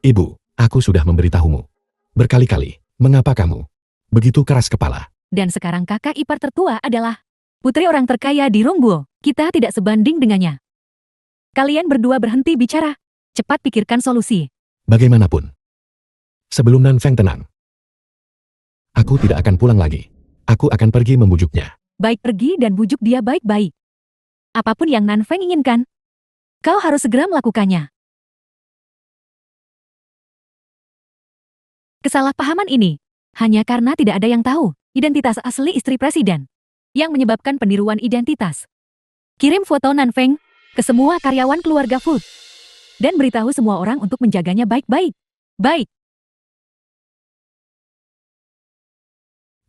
ibu, aku sudah memberitahumu berkali-kali, mengapa kamu begitu keras kepala?
Dan sekarang kakak ipar tertua adalah putri orang terkaya di Rongguo. Kita tidak sebanding dengannya. Kalian berdua berhenti bicara. Cepat pikirkan solusi.
Bagaimanapun, sebelum Nanfeng tenang, aku tidak akan pulang lagi. Aku akan pergi membujuknya.
Baik, pergi dan bujuk dia baik-baik. Apapun yang Nanfeng inginkan, kau harus segera melakukannya. Kesalahpahaman ini hanya karena tidak ada yang tahu identitas asli istri presiden yang menyebabkan peniruan identitas. Kirim foto Nanfeng ke semua karyawan keluarga Fu dan beritahu semua orang untuk menjaganya baik-baik. Baik.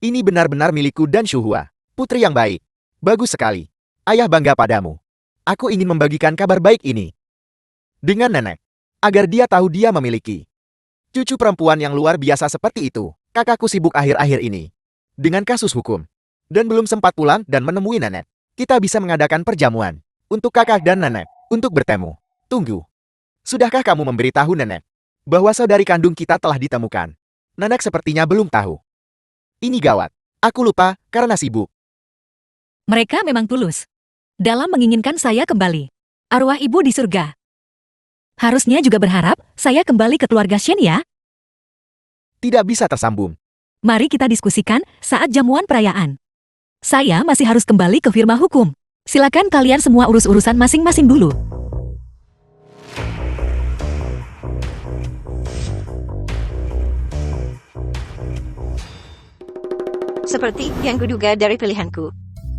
Ini benar-benar milikku dan Shuhua, putri yang baik. Bagus sekali. Ayah bangga padamu. Aku ingin membagikan kabar baik ini dengan nenek, agar dia tahu dia memiliki cucu perempuan yang luar biasa seperti itu. Kakakku sibuk akhir-akhir ini dengan kasus hukum, dan belum sempat pulang dan menemui nenek. Kita bisa mengadakan perjamuan untuk kakak dan nenek untuk bertemu. Tunggu. Sudahkah kamu memberitahu nenek bahwa saudari kandung kita telah ditemukan? Nenek sepertinya belum tahu. Ini gawat. Aku lupa karena sibuk.
Mereka memang tulus dalam menginginkan saya kembali. Arwah ibu di surga harusnya juga berharap saya kembali ke keluarga Shen ya.
Tidak bisa tersambung.
Mari kita diskusikan saat jamuan perayaan. Saya masih harus kembali ke firma hukum. Silakan kalian semua urus urusan masing-masing dulu.
Seperti yang kuduga dari pilihanku.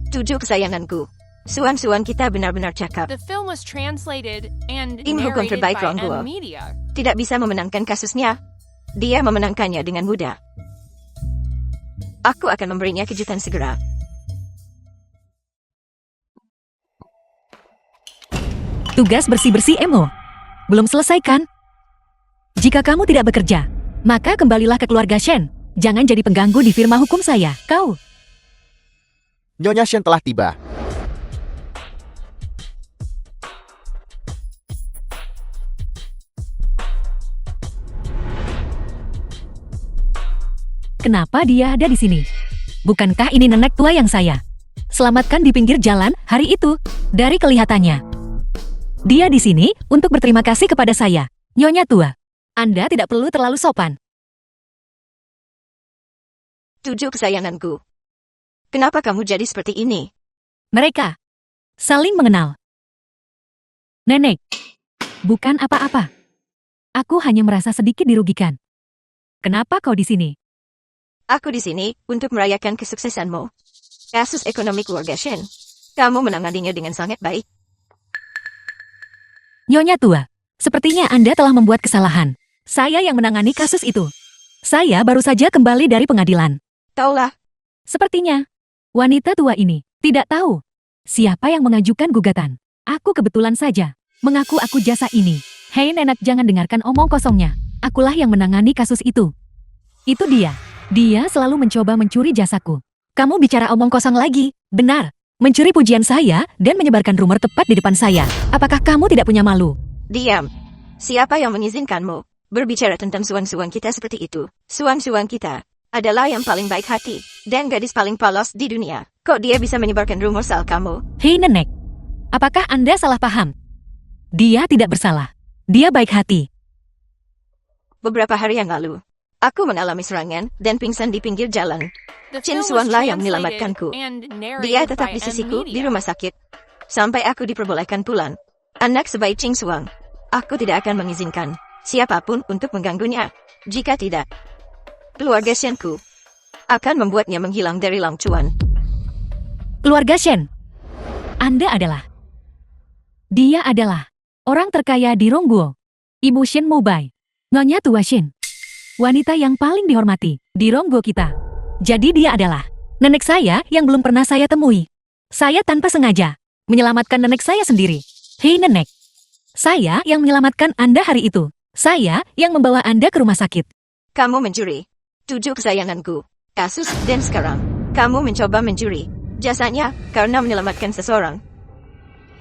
Cucu kesayanganku. Suan-suan kita benar-benar cakap.
The film was translated and
Tim hukum
narrated
terbaik
by
Rongguo.
M Media.
Tidak bisa memenangkan kasusnya. Dia memenangkannya dengan mudah. Aku akan memberinya kejutan segera.
Tugas bersih-bersih Emo belum selesai kan? Jika kamu tidak bekerja, maka kembalilah ke keluarga Shen. Jangan jadi pengganggu di firma hukum saya. Kau.
Nyonya Shen telah tiba.
Kenapa dia ada di sini? Bukankah ini nenek tua yang saya selamatkan di pinggir jalan hari itu? Dari kelihatannya, dia di sini untuk berterima kasih kepada saya. Nyonya tua, Anda tidak perlu terlalu sopan.
Tujuh kesayanganku. Kenapa kamu jadi seperti ini?
Mereka saling mengenal. Nenek, bukan apa-apa. Aku hanya merasa sedikit dirugikan. Kenapa kau di sini?
Aku di sini untuk merayakan kesuksesanmu. Kasus ekonomi keluarga Shen. Kamu menanganinya dengan sangat baik.
Nyonya tua, sepertinya Anda telah membuat kesalahan. Saya yang menangani kasus itu. Saya baru saja kembali dari pengadilan.
Taulah,
Sepertinya, wanita tua ini tidak tahu siapa yang mengajukan gugatan. Aku kebetulan saja mengaku aku jasa ini. Hei nenek, jangan dengarkan omong kosongnya. Akulah yang menangani kasus itu. Itu dia. Dia selalu mencoba mencuri jasaku. Kamu bicara omong kosong lagi. Benar. Mencuri pujian saya dan menyebarkan rumor tepat di depan saya. Apakah kamu tidak punya malu?
diam. Siapa yang mengizinkanmu berbicara tentang suang-suang kita seperti itu? Suang-suang kita adalah yang paling baik hati dan gadis paling polos di dunia. Kok dia bisa menyebarkan rumor soal kamu?
Hei nenek, apakah Anda salah paham? Dia tidak bersalah. Dia baik hati.
Beberapa hari yang lalu, aku mengalami serangan dan pingsan di pinggir jalan.
The
Chin
film was
Suang-lah yang
translated
menyelamatkanku.
and
Dia
narrated
tetap
by
di
M
sisiku di
Media.
rumah sakit. Sampai aku diperbolehkan pulang. Anak sebaik Ching Suang. Aku tidak akan mengizinkan siapapun untuk mengganggunya. Jika tidak, keluarga Shenku akan membuatnya menghilang dari Lang Chuan.
Keluarga Shen, Anda adalah... Dia adalah orang terkaya di Rongguo. Ibu Shen Mobai. Nyonya tua Shen. Wanita yang paling dihormati di Rongguo kita. Jadi dia adalah nenek saya yang belum pernah saya temui. Saya tanpa sengaja menyelamatkan nenek saya sendiri. Hei nenek, saya yang menyelamatkan Anda hari itu. Saya yang membawa Anda ke rumah sakit.
Kamu mencuri 7 kesayanganku. Kasus dan sekarang kamu mencoba mencuri jasanya karena menyelamatkan seseorang.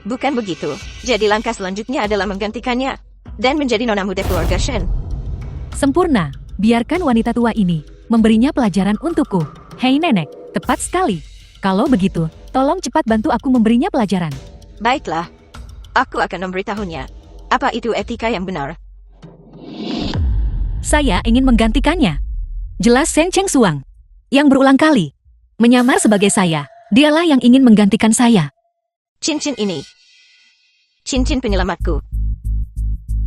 Bukan begitu. Jadi langkah selanjutnya adalah menggantikannya dan menjadi nona muda keluarga Shen.
Sempurna. Biarkan wanita tua ini memberinya pelajaran untukku. Hei nenek, tepat sekali. Kalau begitu, tolong cepat bantu aku memberinya pelajaran.
Baiklah. Aku akan memberitahunya. Apa itu etika yang benar?
Saya ingin menggantikannya. Jelas Seng Cheng Suang yang berulang kali menyamar sebagai saya. Dialah yang ingin menggantikan saya.
Cincin ini. Cincin penyelamatku.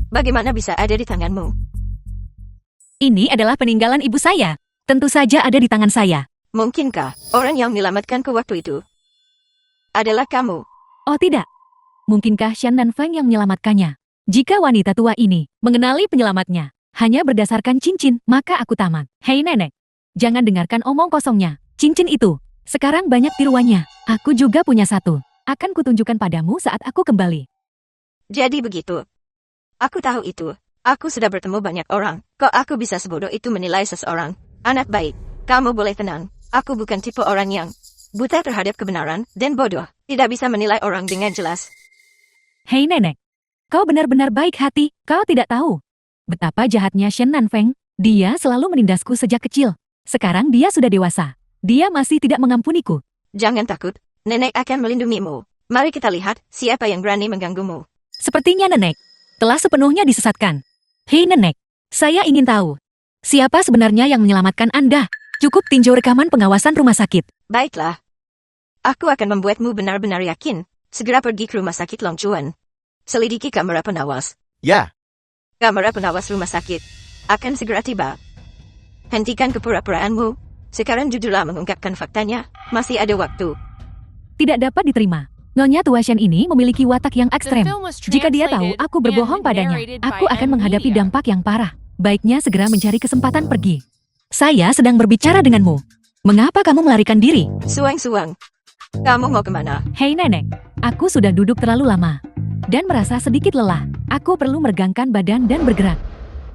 Bagaimana bisa ada di tanganmu?
Ini adalah peninggalan ibu saya. Tentu saja ada di tangan saya.
Mungkinkah orang yang menyelamatkanku waktu itu adalah kamu?
Oh tidak. Mungkinkah Shan dan Feng yang menyelamatkannya? Jika wanita tua ini mengenali penyelamatnya hanya berdasarkan cincin, maka aku tamat. Hei nenek, jangan dengarkan omong kosongnya. Cincin itu sekarang banyak tiruannya. Aku juga punya satu. Akan kutunjukkan padamu saat aku kembali.
Jadi begitu. Aku tahu itu. Aku sudah bertemu banyak orang. Kok aku bisa sebodoh itu menilai seseorang? Anak baik, kamu boleh tenang. Aku bukan tipe orang yang buta terhadap kebenaran dan bodoh. Tidak bisa menilai orang dengan jelas.
Hei nenek, kau benar-benar baik hati. Kau tidak tahu betapa jahatnya Shen Nanfeng. Dia selalu menindasku sejak kecil. Sekarang dia sudah dewasa. Dia masih tidak mengampuniku.
Jangan takut. Nenek akan melindungimu. Mari kita lihat siapa yang berani mengganggumu.
Sepertinya nenek telah sepenuhnya disesatkan. Hei nenek, saya ingin tahu siapa sebenarnya yang menyelamatkan Anda. Cukup tinjau rekaman pengawasan rumah sakit.
Baiklah. Aku akan membuatmu benar-benar yakin. Segera pergi ke rumah sakit Long Chuan. Selidiki kamera pengawas.
Ya,
Kamera pengawas rumah sakit akan segera tiba. Hentikan kepura-puraanmu. Sekarang jujurlah mengungkapkan faktanya. Masih ada waktu.
Tidak dapat diterima. Nyonya tua Shen ini memiliki watak yang
The
ekstrem.
film was
Jika dia tahu
translated
aku berbohong
and
padanya,
narrated
aku
by
akan
M
menghadapi
Media.
dampak yang parah. Baiknya segera mencari kesempatan pergi. Saya sedang berbicara denganmu. Mengapa kamu melarikan diri?
Suang-suang. Kamu mau kemana?
Hei nenek, aku sudah duduk terlalu lama dan merasa sedikit lelah. Aku perlu meregangkan badan dan bergerak.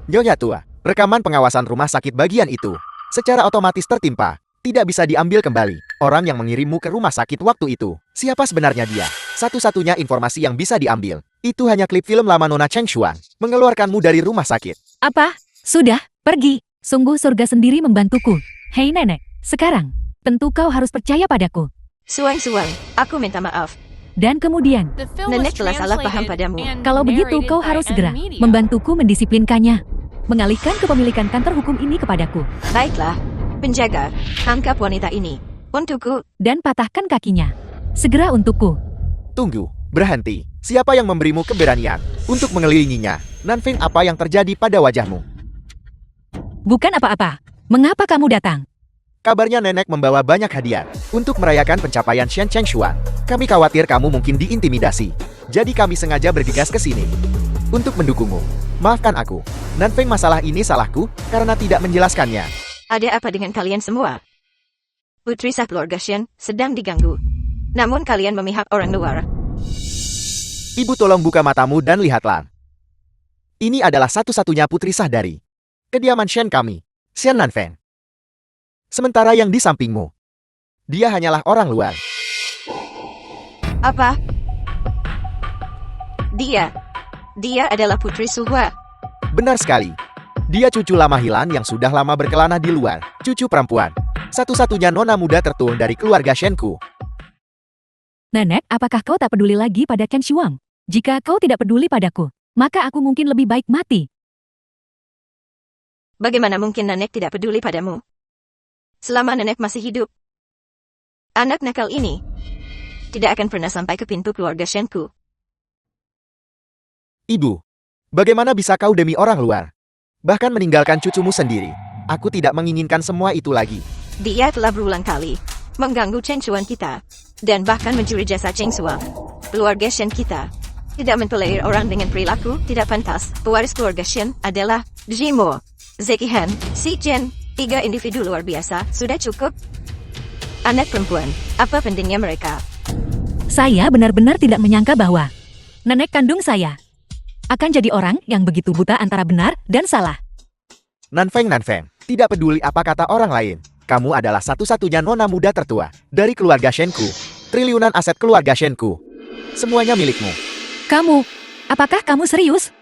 Nyonya tua, rekaman pengawasan rumah sakit bagian itu secara otomatis tertimpa. Tidak bisa diambil kembali. Orang yang mengirimmu ke rumah sakit waktu itu, siapa sebenarnya dia? Satu-satunya informasi yang bisa diambil, itu hanya klip film lama Nona Cheng Shuang, mengeluarkanmu dari rumah sakit.
Apa? Sudah, pergi. Sungguh surga sendiri membantuku. Hei nenek, sekarang Tentu kau harus percaya padaku.
Suang-suang, aku minta maaf.
Dan kemudian,
The film was
Nenek telah salah paham
translated
padamu.
and
kalau begitu
narrated
kau
by
harus
N
segera
Media.
membantuku mendisiplinkannya. Mengalihkan kepemilikan kantor hukum ini kepadaku.
Baiklah, penjaga, tangkap wanita ini. Untukku,
Dan patahkan kakinya. Segera untukku.
Tunggu, berhenti. Siapa yang memberimu keberanian untuk mengelilinginya? Nanfeng, apa yang terjadi pada wajahmu?
Bukan apa-apa. Mengapa kamu datang?
Kabarnya nenek membawa banyak hadiah untuk merayakan pencapaian Shen Chengshuan. Kami khawatir kamu mungkin diintimidasi. Jadi kami sengaja bergegas ke sini untuk mendukungmu. Maafkan aku, Nanfeng, masalah ini salahku karena tidak menjelaskannya.
ada apa dengan kalian semua? Putri sah keluarga Shen sedang diganggu. Namun kalian memihak orang luar.
Ibu, tolong buka matamu dan lihatlah. Ini adalah satu-satunya putri sah dari kediaman Shen kami, Shen Nanfeng. Sementara yang di sampingmu, dia hanyalah orang luar.
Apa? Dia adalah Putri Suhua.
Benar sekali. Dia cucu Lama Hilan yang sudah lama berkelana di luar. Cucu perempuan. Satu-satunya nona muda tertua dari keluarga Shenku.
Nenek, apakah kau tak peduli lagi pada Ken Shuang? Jika kau tidak peduli padaku, maka aku mungkin lebih baik mati.
Bagaimana mungkin nenek tidak peduli padamu? Selama nenek masih hidup, anak nakal ini tidak akan pernah sampai ke pintu keluarga Shenku.
Ibu, bagaimana bisa kau demi orang luar? Bahkan meninggalkan cucumu sendiri. Aku tidak menginginkan semua itu lagi.
Dia telah berulang kali mengganggu Cheng Shuan kita, dan bahkan mencuri jasa Cheng Shuang. Keluarga Shen kita tidak mentolerir orang dengan perilaku tidak pantas. Pewaris keluarga Shen adalah Jimo, Zeki Han, Si Chen, 3 individu luar biasa. Sudah cukup? Anak perempuan, apa pentingnya mereka?
Saya benar-benar tidak menyangka bahwa nenek kandung saya akan jadi orang yang begitu buta antara benar dan salah.
Nanfeng, tidak peduli apa kata orang lain. Kamu adalah satu-satunya nona muda tertua dari keluarga Shenku. Triliunan aset keluarga Shenku. Semuanya milikmu.
Kamu, apakah kamu serius?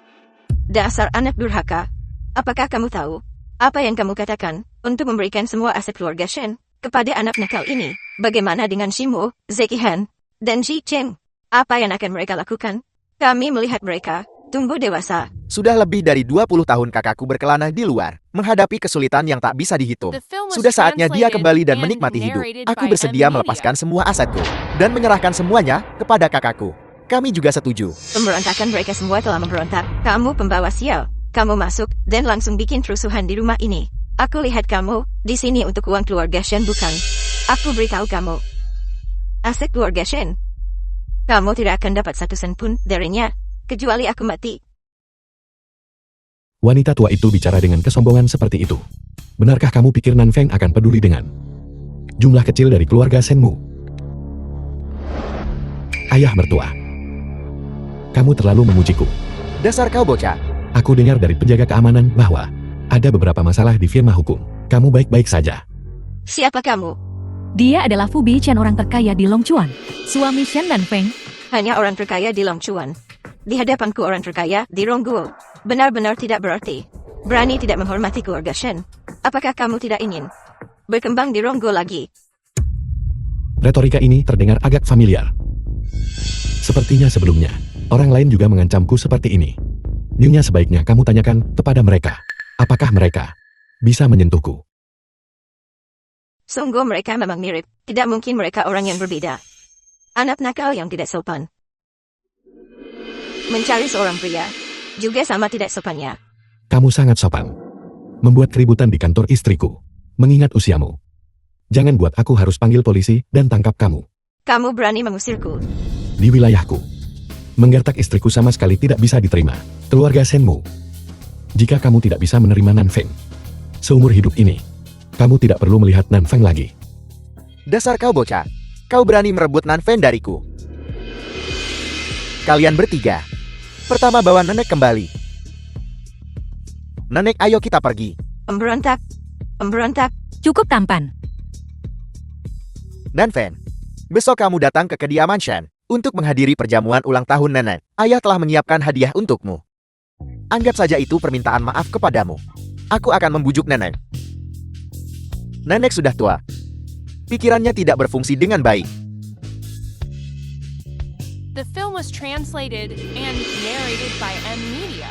Dasar anak durhaka. Apakah kamu tahu apa yang kamu katakan untuk memberikan semua aset keluarga Shen kepada anak nakal ini? Bagaimana dengan Shimo, Zeki Han, dan Ji Cheng? Apa yang akan mereka lakukan? Kami melihat mereka tumbuh dewasa.
Sudah lebih dari 20 tahun kakakku berkelana di luar, menghadapi kesulitan yang tak bisa dihitung.
The film was
Sudah saatnya dia
translated
kembali dan
and
menikmati hidup.
narrated
Aku
by
bersedia
M Media.
melepaskan semua asetku dan menyerahkan semuanya kepada kakakku. Kami juga setuju.
Pemberontakan mereka semua telah memberontak. Kamu pembawa sial. Kamu masuk dan langsung bikin kerusuhan di rumah ini. Aku lihat kamu di sini untuk uang keluarga Shen, bukan? Aku beritahu kamu. Aset keluarga Shen. Kamu tidak akan dapat 1 sen pun darinya, kecuali aku mati.
Wanita tua itu bicara dengan kesombongan seperti itu. Benarkah kamu pikir Nanfeng akan peduli dengan jumlah kecil dari keluarga Shenmu? Ayah mertua, kamu terlalu memujiku.
Dasar kau bocah.
Aku dengar dari penjaga keamanan bahwa ada beberapa masalah di firma hukum. Kamu baik-baik saja.
Siapa kamu?
Dia adalah Fu Bichen, orang terkaya di Longchuan. Suami Shen Nanfeng.
Hanya orang terkaya di Longchuan. Di hadapanku orang terkaya di Rongguo. Benar-benar tidak berarti. Berani tidak menghormati keluarga Shen. Apakah kamu tidak ingin berkembang di Rongguo lagi?
Retorika ini terdengar agak familiar. Sepertinya sebelumnya, orang lain juga mengancamku seperti ini. Nyonya, sebaiknya kamu tanyakan kepada mereka. Apakah mereka bisa menyentuhku?
Sungguh mereka memang mirip. Tidak mungkin mereka orang yang berbeda. Anak nakal yang tidak sopan. Mencari seorang pria juga sama tidak sopannya.
Kamu sangat sopan. Membuat keributan di kantor istriku. Mengingat usiamu. Jangan buat aku harus panggil polisi dan tangkap kamu.
Kamu berani mengusirku.
Di wilayahku. Menggertak istriku sama sekali tidak bisa diterima. Keluarga Shenmu. Jika kamu tidak bisa menerima Nanfeng seumur hidup ini, kamu tidak perlu melihat Nanfeng lagi.
Dasar kau bocah. Kau berani merebut Nanfeng dariku. Kalian bertiga. Pertama bawa nenek kembali. Nenek, ayo kita pergi.
Pemberontak. Pemberontak.
Cukup tampan.
Nanfeng, besok kamu datang ke kediaman Shen untuk menghadiri perjamuan ulang tahun nenek. Ayah telah menyiapkan hadiah untukmu. Anggap saja itu permintaan maaf kepadamu. Aku akan membujuk nenek. Nenek sudah tua. Pikirannya tidak berfungsi dengan baik.
The film was translated and narrated by M Media.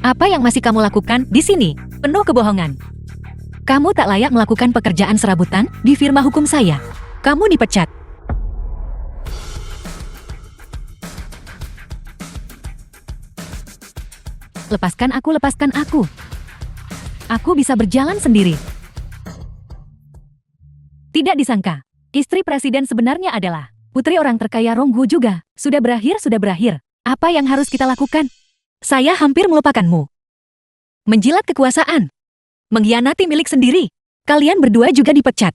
Apa yang masih kamu lakukan di sini? Penuh kebohongan. Kamu tak layak melakukan pekerjaan serabutan di firma hukum saya. Kamu dipecat. Lepaskan aku, lepaskan aku. Aku bisa berjalan sendiri. Tidak disangka, istri presiden sebenarnya adalah putri orang terkaya Ronggu juga. Sudah berakhir, sudah berakhir. Apa yang harus kita lakukan? Saya hampir melupakanmu. Menjilat kekuasaan. Mengkhianati milik sendiri. Kalian berdua juga dipecat.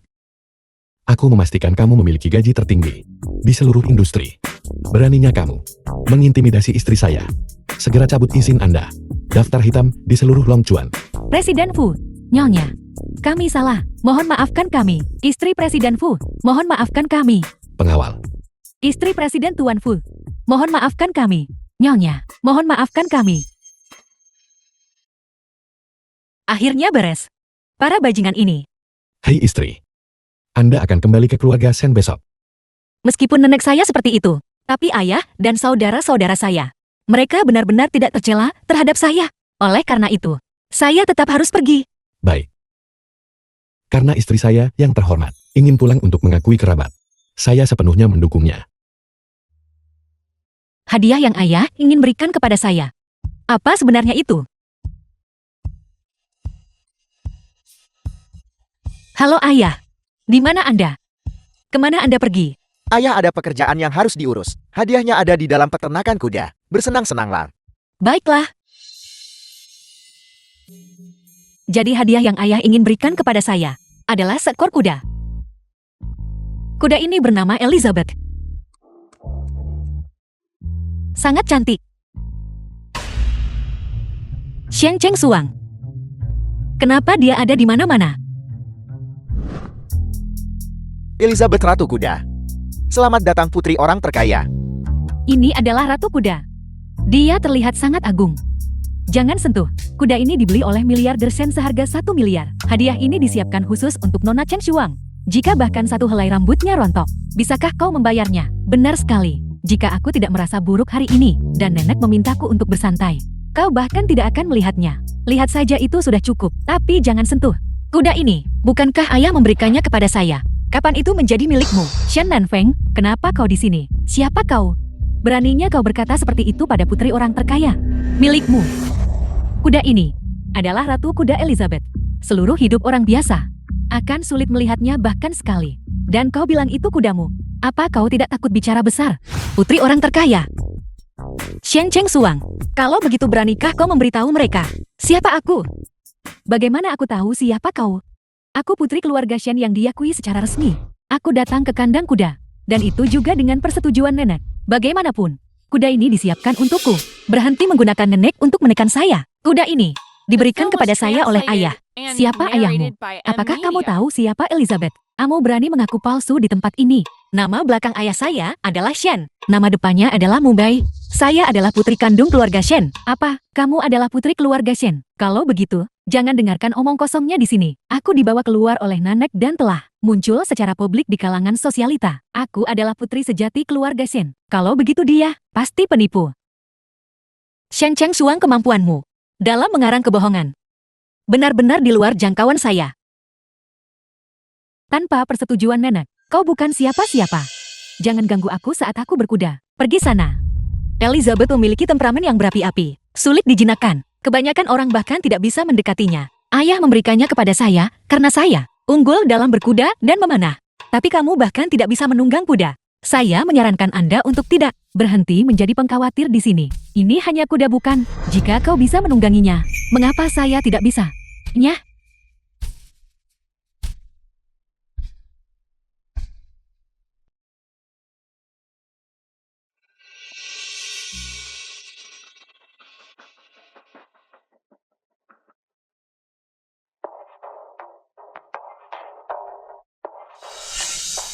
Aku memastikan kamu memiliki gaji tertinggi di seluruh industri. Beraninya kamu mengintimidasi istri saya. Segera cabut izin Anda. Daftar hitam di seluruh Longchuan.
Presiden Fu, Nyonya. Kami salah. Mohon maafkan kami. Istri Presiden Fu, mohon maafkan kami.
Pengawal.
Istri Presiden Tuan Fu, mohon maafkan kami. Nyonya, mohon maafkan kami. Akhirnya beres. Para bajingan ini.
Hei istri. Anda akan kembali ke keluarga Shen besok.
Meskipun nenek saya seperti itu, tapi ayah dan saudara-saudara saya, mereka benar-benar tidak tercela terhadap saya. Oleh karena itu, saya tetap harus pergi.
Baik. Karena istri saya yang terhormat ingin pulang untuk mengakui kerabat. Saya sepenuhnya mendukungnya.
Hadiah yang ayah ingin berikan kepada saya. Apa sebenarnya itu? Halo ayah, di mana Anda? Kemana Anda pergi?
Ayah ada pekerjaan yang harus diurus. Hadiahnya ada di dalam peternakan kuda. Bersenang-senanglah.
Baiklah. Jadi hadiah yang ayah ingin berikan kepada saya adalah seekor kuda. Kuda ini bernama Elizabeth. Sangat cantik. Xiang Cheng Suang. Kenapa dia ada di mana-mana?
Elizabeth Ratu Kuda. Selamat datang putri orang terkaya.
Ini adalah Ratu Kuda. Dia terlihat sangat agung. Jangan sentuh. Kuda ini dibeli oleh miliarder Shen seharga 1 miliar. Hadiah ini disiapkan khusus untuk Nona Chen Shuang. Jika bahkan satu helai rambutnya rontok, bisakah kau membayarnya? Benar sekali. Jika aku tidak merasa buruk hari ini, dan nenek memintaku untuk bersantai, kau bahkan tidak akan melihatnya. Lihat saja itu sudah cukup. Tapi jangan sentuh. Kuda ini, bukankah ayah memberikannya kepada saya? Kapan itu menjadi milikmu? Shen Nanfeng, kenapa kau di sini? Siapa kau? Beraninya kau berkata seperti itu pada putri orang terkaya. Milikmu. Kuda ini adalah Ratu Kuda Elizabeth. Seluruh hidup orang biasa akan sulit melihatnya bahkan sekali. Dan kau bilang itu kudamu. Apa kau tidak takut bicara besar? Putri orang terkaya. Xiang Cheng Suang, kalau begitu beranikah kau memberitahu mereka? Siapa aku? Bagaimana aku tahu siapa kau? Aku putri keluarga Shen yang diakui secara resmi. Aku datang ke kandang kuda. Dan itu juga dengan persetujuan nenek. Bagaimanapun, kuda ini disiapkan untukku. Berhenti menggunakan nenek untuk menekan saya. Kuda ini diberikan kepada saya oleh ayah. Siapa ayahmu? Apakah kamu tahu siapa Elizabeth? Kamu berani mengaku palsu di tempat ini. Nama belakang ayah saya adalah Shen. Nama depannya adalah Mumbai. Saya adalah putri kandung keluarga Shen. Apa? Kamu adalah putri keluarga Shen? Kalau begitu, jangan dengarkan omong kosongnya di sini. Aku dibawa keluar oleh Nanek dan telah muncul secara publik di kalangan sosialita. Aku adalah putri sejati keluarga Shen. Kalau begitu dia pasti penipu. Xiang Cheng Suang, kemampuanmu dalam mengarang kebohongan benar-benar di luar jangkauan saya. Tanpa persetujuan nenek, kau bukan siapa-siapa. Jangan ganggu aku saat aku berkuda. Pergi sana. Elizabeth memiliki temperamen yang berapi-api, sulit dijinakkan. Kebanyakan orang bahkan tidak bisa mendekatinya. Ayah memberikannya kepada saya karena saya unggul dalam berkuda dan memanah. Tapi kamu bahkan tidak bisa menunggang kuda. Saya menyarankan Anda untuk tidak berhenti menjadi pengkhawatir di sini. Ini hanya kuda bukan? Jika kau bisa menungganginya, mengapa saya tidak bisa? Nyah.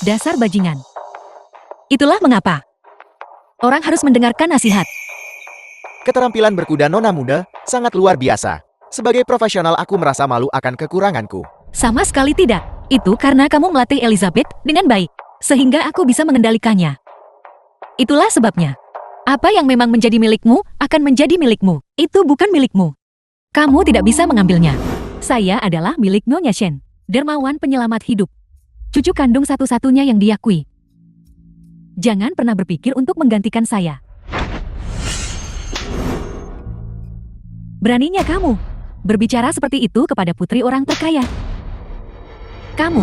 Dasar bajingan. Itulah mengapa orang harus mendengarkan nasihat.
Keterampilan berkuda nona muda sangat luar biasa. Sebagai profesional aku merasa malu akan kekuranganku.
Sama sekali tidak. Itu karena kamu melatih Elizabeth dengan baik, sehingga aku bisa mengendalikannya. Itulah sebabnya. Apa yang memang menjadi milikmu akan menjadi milikmu. Itu bukan milikmu. Kamu tidak bisa mengambilnya. Saya adalah milik Nyonya Shen, dermawan penyelamat hidup. Cucu kandung satu-satunya yang diakui. Jangan pernah berpikir untuk menggantikan saya. Beraninya kamu berbicara seperti itu kepada putri orang terkaya. Kamu.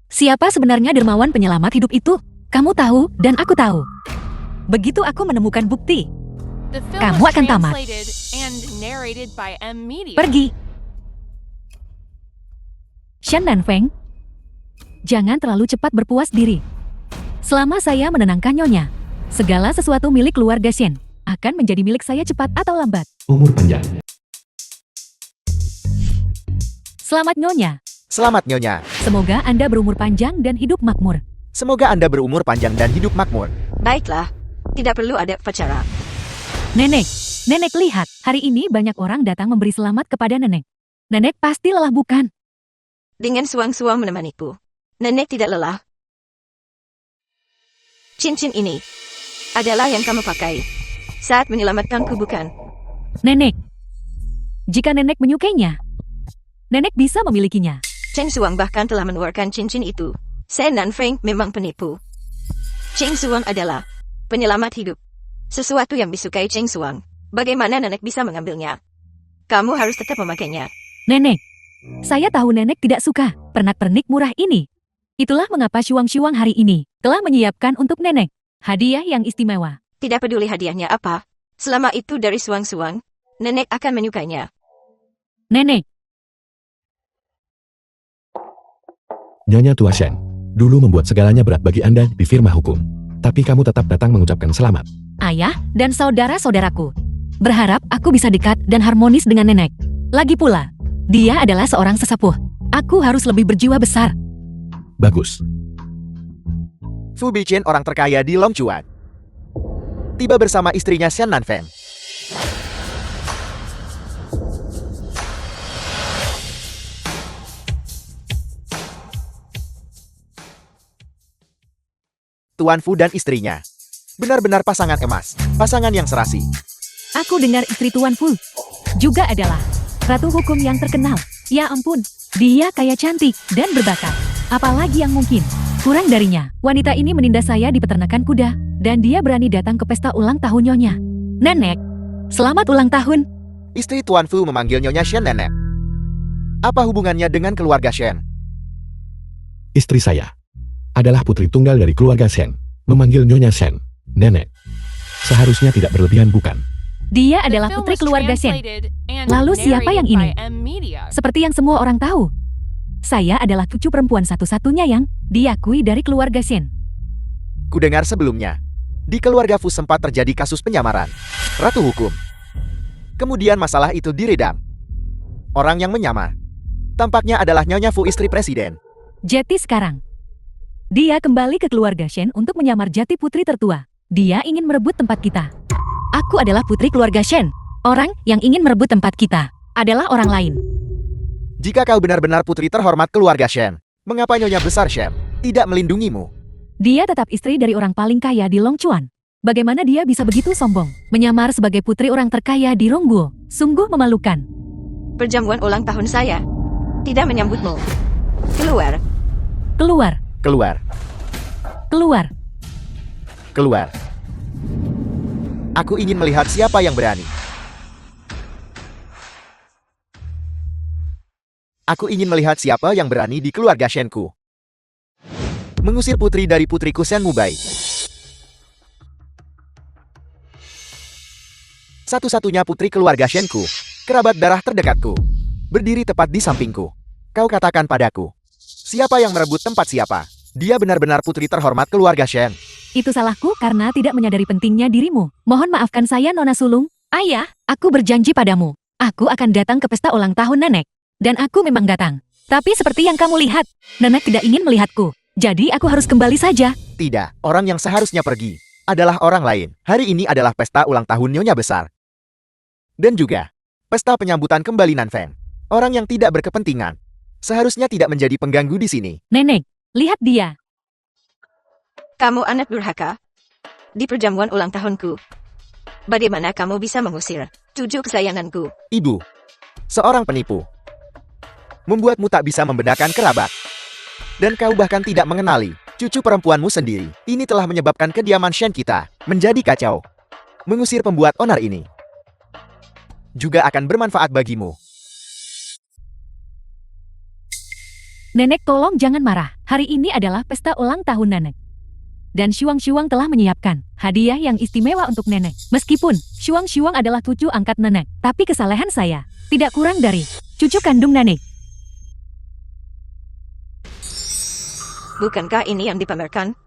Siapa sebenarnya dermawan penyelamat hidup itu? Kamu tahu dan aku tahu. Begitu aku menemukan bukti,
The film
Kamu
was
akan tamat.
translated and narrated by M Media.
pergi. Shen Nanfeng, jangan terlalu cepat berpuas diri. Selama saya menenangkan Nyonya, segala sesuatu milik keluarga Shen akan menjadi milik saya cepat atau lambat.
Umur panjang.
Selamat Nyonya.
Selamat Nyonya.
Semoga Anda berumur panjang dan hidup makmur.
Semoga Anda berumur panjang dan hidup makmur.
Baiklah, tidak perlu ada upacara.
Nenek, Nenek lihat, hari ini banyak orang datang memberi selamat kepada Nenek. Nenek pasti lelah bukan?
Dengan suang-suang menemaniku. Nenek tidak lelah. Cincin ini adalah yang kamu pakai saat menyelamatkanku, bukan?
Nenek, jika Nenek menyukainya, Nenek bisa memilikinya.
Cheng Suang bahkan telah mengeluarkan cincin itu. Shen Nanfeng memang penipu. Cheng Suang adalah penyelamat hidup. Sesuatu yang disukai Cheng Suang. Bagaimana Nenek bisa mengambilnya? Kamu harus tetap memakainya.
Nenek, saya tahu Nenek tidak suka pernak-pernik murah ini. Itulah mengapa Shuang-Shuang hari ini telah menyiapkan untuk Nenek hadiah yang istimewa.
Tidak peduli hadiahnya apa. Selama itu dari Suang-Suang, Nenek akan menyukainya.
Nenek,
Nyonya Tua Shen, dulu membuat segalanya berat bagi Anda di firma hukum. Tapi kamu tetap datang mengucapkan selamat.
ayah, dan saudara-saudaraku berharap aku bisa dekat dan harmonis dengan Nenek. Lagi pula, dia adalah seorang sesepuh. Aku harus lebih berjiwa besar.
Bagus.
Fu Bichen orang terkaya di Longchuan tiba bersama istrinya Shen Nanfeng. Tuan Fu dan istrinya benar-benar pasangan emas, pasangan yang serasi.
Aku dengar istri Tuan Fu juga adalah ratu hukum yang terkenal. Ya ampun, dia kaya cantik dan berbakat. Apalagi yang mungkin kurang darinya. Wanita ini menindas saya di peternakan kuda, dan dia berani datang ke pesta ulang tahun Nyonya. Nenek, selamat ulang tahun.
Istri Tuan Fu memanggil Nyonya Shen Nenek. Apa hubungannya dengan keluarga Shen?
Istri saya adalah putri tunggal dari keluarga Shen. Memanggil Nyonya Shen, Nenek. Seharusnya tidak berlebihan bukan?
Dia
The
adalah
film
putri
was
keluarga Shen.
translated and
Lalu siapa yang
narrated
ini?
by M Media.
Seperti yang semua orang tahu, saya adalah cucu perempuan satu-satunya yang diakui dari keluarga Shen.
Kudengar sebelumnya, di keluarga Fu sempat terjadi kasus penyamaran ratu hukum. Kemudian masalah itu diredam. Orang yang menyamar tampaknya adalah Nyonya Fu, istri presiden.
Jati sekarang, dia kembali ke keluarga Shen untuk menyamar jati putri tertua. Dia ingin merebut tempat kita. Aku adalah putri keluarga Shen. Orang yang ingin merebut tempat kita adalah orang lain.
Jika kau benar-benar putri terhormat keluarga Shen, mengapa Nyonya besar Shen tidak melindungimu?
Dia tetap istri dari orang paling kaya di Longchuan. Bagaimana dia bisa begitu sombong? Menyamar sebagai putri orang terkaya di Rongguo. Sungguh memalukan.
Perjamuan ulang tahun saya tidak menyambutmu. Keluar.
Keluar,
Keluar,
keluar.
keluar. Aku ingin melihat siapa yang berani. Aku ingin melihat siapa yang berani di keluarga Shenku mengusir putri dari putriku Shen Mubai. Satu-satunya putri keluarga Shenku, kerabat darah terdekatku, berdiri tepat di sampingku. Kau katakan padaku, siapa yang merebut tempat siapa? Dia benar-benar putri terhormat keluarga Shen.
Itu salahku karena tidak menyadari pentingnya dirimu. Mohon maafkan saya, Nona Sulung. Ayah, aku berjanji padamu. Aku akan datang ke pesta ulang tahun Nenek. Dan aku memang datang. Tapi seperti yang kamu lihat, Nenek tidak ingin melihatku. Jadi aku harus kembali saja.
Tidak, orang yang seharusnya pergi adalah orang lain. Hari ini adalah pesta ulang tahun Nyonya Besar. Dan juga, pesta penyambutan kembali Nanfeng. Orang yang tidak berkepentingan. Seharusnya tidak menjadi pengganggu di sini.
Nenek, lihat dia.
Kamu anak durhaka. Di perjamuan ulang tahunku. Bagaimana kamu bisa mengusir cucu kesayanganku?
Ibu, seorang penipu. Membuatmu tak bisa membedakan kerabat. Dan kau bahkan tidak mengenali cucu perempuanmu sendiri. Ini telah menyebabkan kediaman Shen kita menjadi kacau. Mengusir pembuat onar ini juga akan bermanfaat bagimu.
Nenek tolong jangan marah. Hari ini adalah pesta ulang tahun Nenek. Dan Shuang telah menyiapkan hadiah yang istimewa untuk Nenek. Meskipun Shuang adalah cucu angkat Nenek, tapi kesalahan saya tidak kurang dari cucu kandung Nenek.
Bukankah ini yang dipamerkan?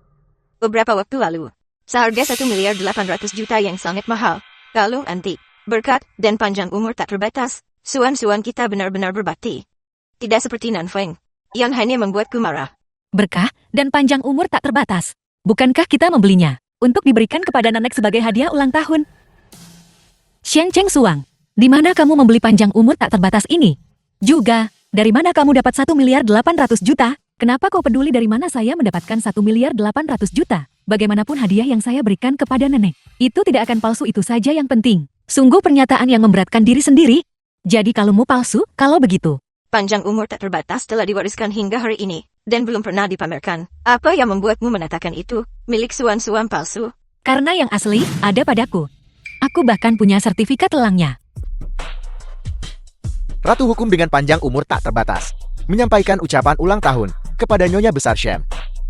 Beberapa waktu lalu, seharga 1.800.000.000 yang sangat mahal, kalung antik, berkat, dan panjang umur tak terbatas, suan kita benar-benar berbakti. Tidak seperti Nanfeng, yang hanya membuatku marah.
Berkah dan panjang umur tak terbatas. Bukankah kita membelinya untuk diberikan kepada Nenek sebagai hadiah ulang tahun? Xiang Cheng Suang, di mana kamu membeli panjang umur tak terbatas ini? Juga, dari mana kamu dapat 1.800.000.000? Kenapa kau peduli dari mana saya mendapatkan 1.800.000.000? Bagaimanapun hadiah yang saya berikan kepada Nenek, itu tidak akan palsu, itu saja yang penting. Sungguh pernyataan yang memberatkan diri sendiri. Jadi kalau mau palsu, kalau begitu.
Panjang umur tak terbatas telah diwariskan hingga hari ini, dan belum pernah dipamerkan. Apa yang membuatmu menatakan itu milik suan palsu?
Karena yang asli ada padaku. Aku bahkan punya sertifikat lelangnya.
Ratu Hukum dengan panjang umur tak terbatas menyampaikan ucapan ulang tahun kepada Nyonya Besar Shen.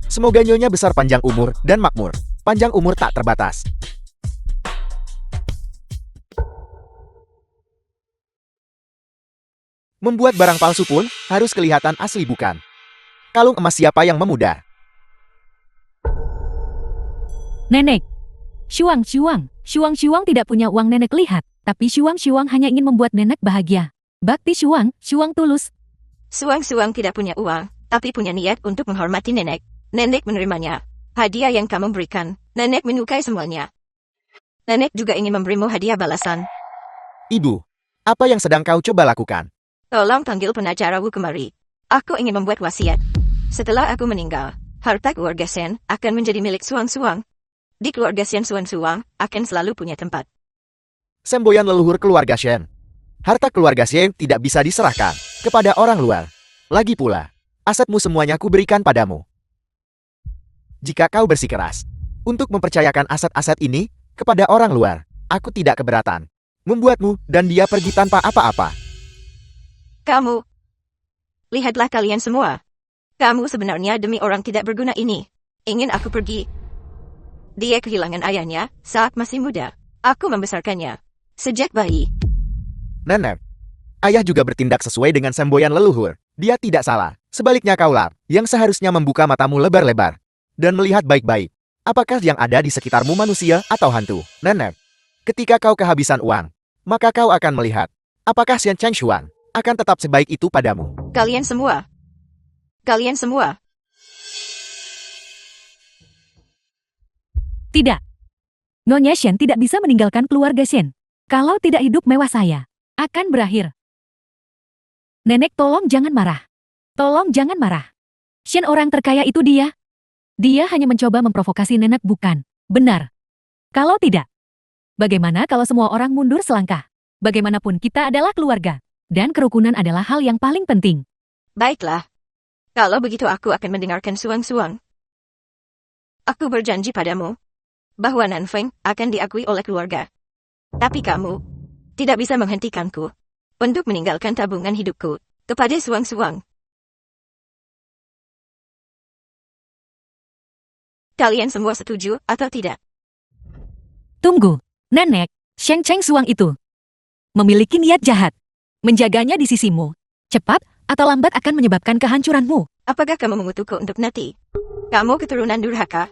Semoga Nyonya Besar panjang umur dan makmur. Panjang umur tak terbatas. Membuat barang palsu pun harus kelihatan asli, bukan? Kalung emas siapa yang memudar?
Nenek. Shuang tidak punya uang, Nenek lihat. Tapi Shuang hanya ingin membuat Nenek bahagia. Bakti Shuang tulus.
Suang tidak punya uang, tapi punya niat untuk menghormati Nenek. Nenek menerimanya. Hadiah yang kamu berikan, Nenek menyukai semuanya. Nenek juga ingin memberimu hadiah balasan.
Ibu, apa yang sedang kau coba lakukan?
Tolong panggil penacaramu kemari. Aku ingin membuat wasiat. Setelah aku meninggal, harta keluarga Shen akan menjadi milik Suang. Di keluarga Shen Suang akan selalu punya tempat.
Semboyan leluhur keluarga Shen. Harta keluarga Shen tidak bisa diserahkan kepada orang luar. Lagi pula, asetmu semuanya ku berikan padamu. Jika kau bersikeras untuk mempercayakan aset-aset ini kepada orang luar, aku tidak keberatan membuatmu dan dia pergi tanpa apa-apa.
Kamu. Lihatlah kalian semua. Kamu sebenarnya demi orang tidak berguna ini ingin aku pergi. Dia kehilangan ayahnya saat masih muda. Aku membesarkannya sejak bayi.
Nenek, ayah juga bertindak sesuai dengan semboyan leluhur. Dia tidak salah. Sebaliknya kaulah yang seharusnya membuka matamu lebar-lebar dan melihat baik-baik. Apakah yang ada di sekitarmu manusia atau hantu? Nenek, ketika kau kehabisan uang, maka kau akan melihat apakah Xian Cheng Shuang akan tetap sebaik itu padamu.
Kalian semua.
Tidak. Nyonya Shen tidak bisa meninggalkan keluarga Shen. Kalau tidak, hidup mewah saya akan berakhir. Nenek tolong jangan marah. Tolong jangan marah. Shen orang terkaya itu dia. Dia hanya mencoba memprovokasi Nenek, bukan? Benar. Kalau tidak, bagaimana kalau semua orang mundur selangkah? Bagaimanapun kita adalah keluarga. Dan kerukunan adalah hal yang paling penting.
Baiklah. Kalau begitu aku akan mendengarkan Suang. Aku berjanji padamu bahwa Nanfeng akan diakui oleh keluarga. Tapi kamu tidak bisa menghentikanku untuk meninggalkan tabungan hidupku kepada Suang. Kalian semua setuju atau tidak?
Tunggu, Nenek, Xiang Cheng Suang itu memiliki niat jahat. Menjaganya di sisimu, cepat atau lambat akan menyebabkan kehancuranmu.
Apakah kamu mengutukku untuk mati? Kamu keturunan durhaka.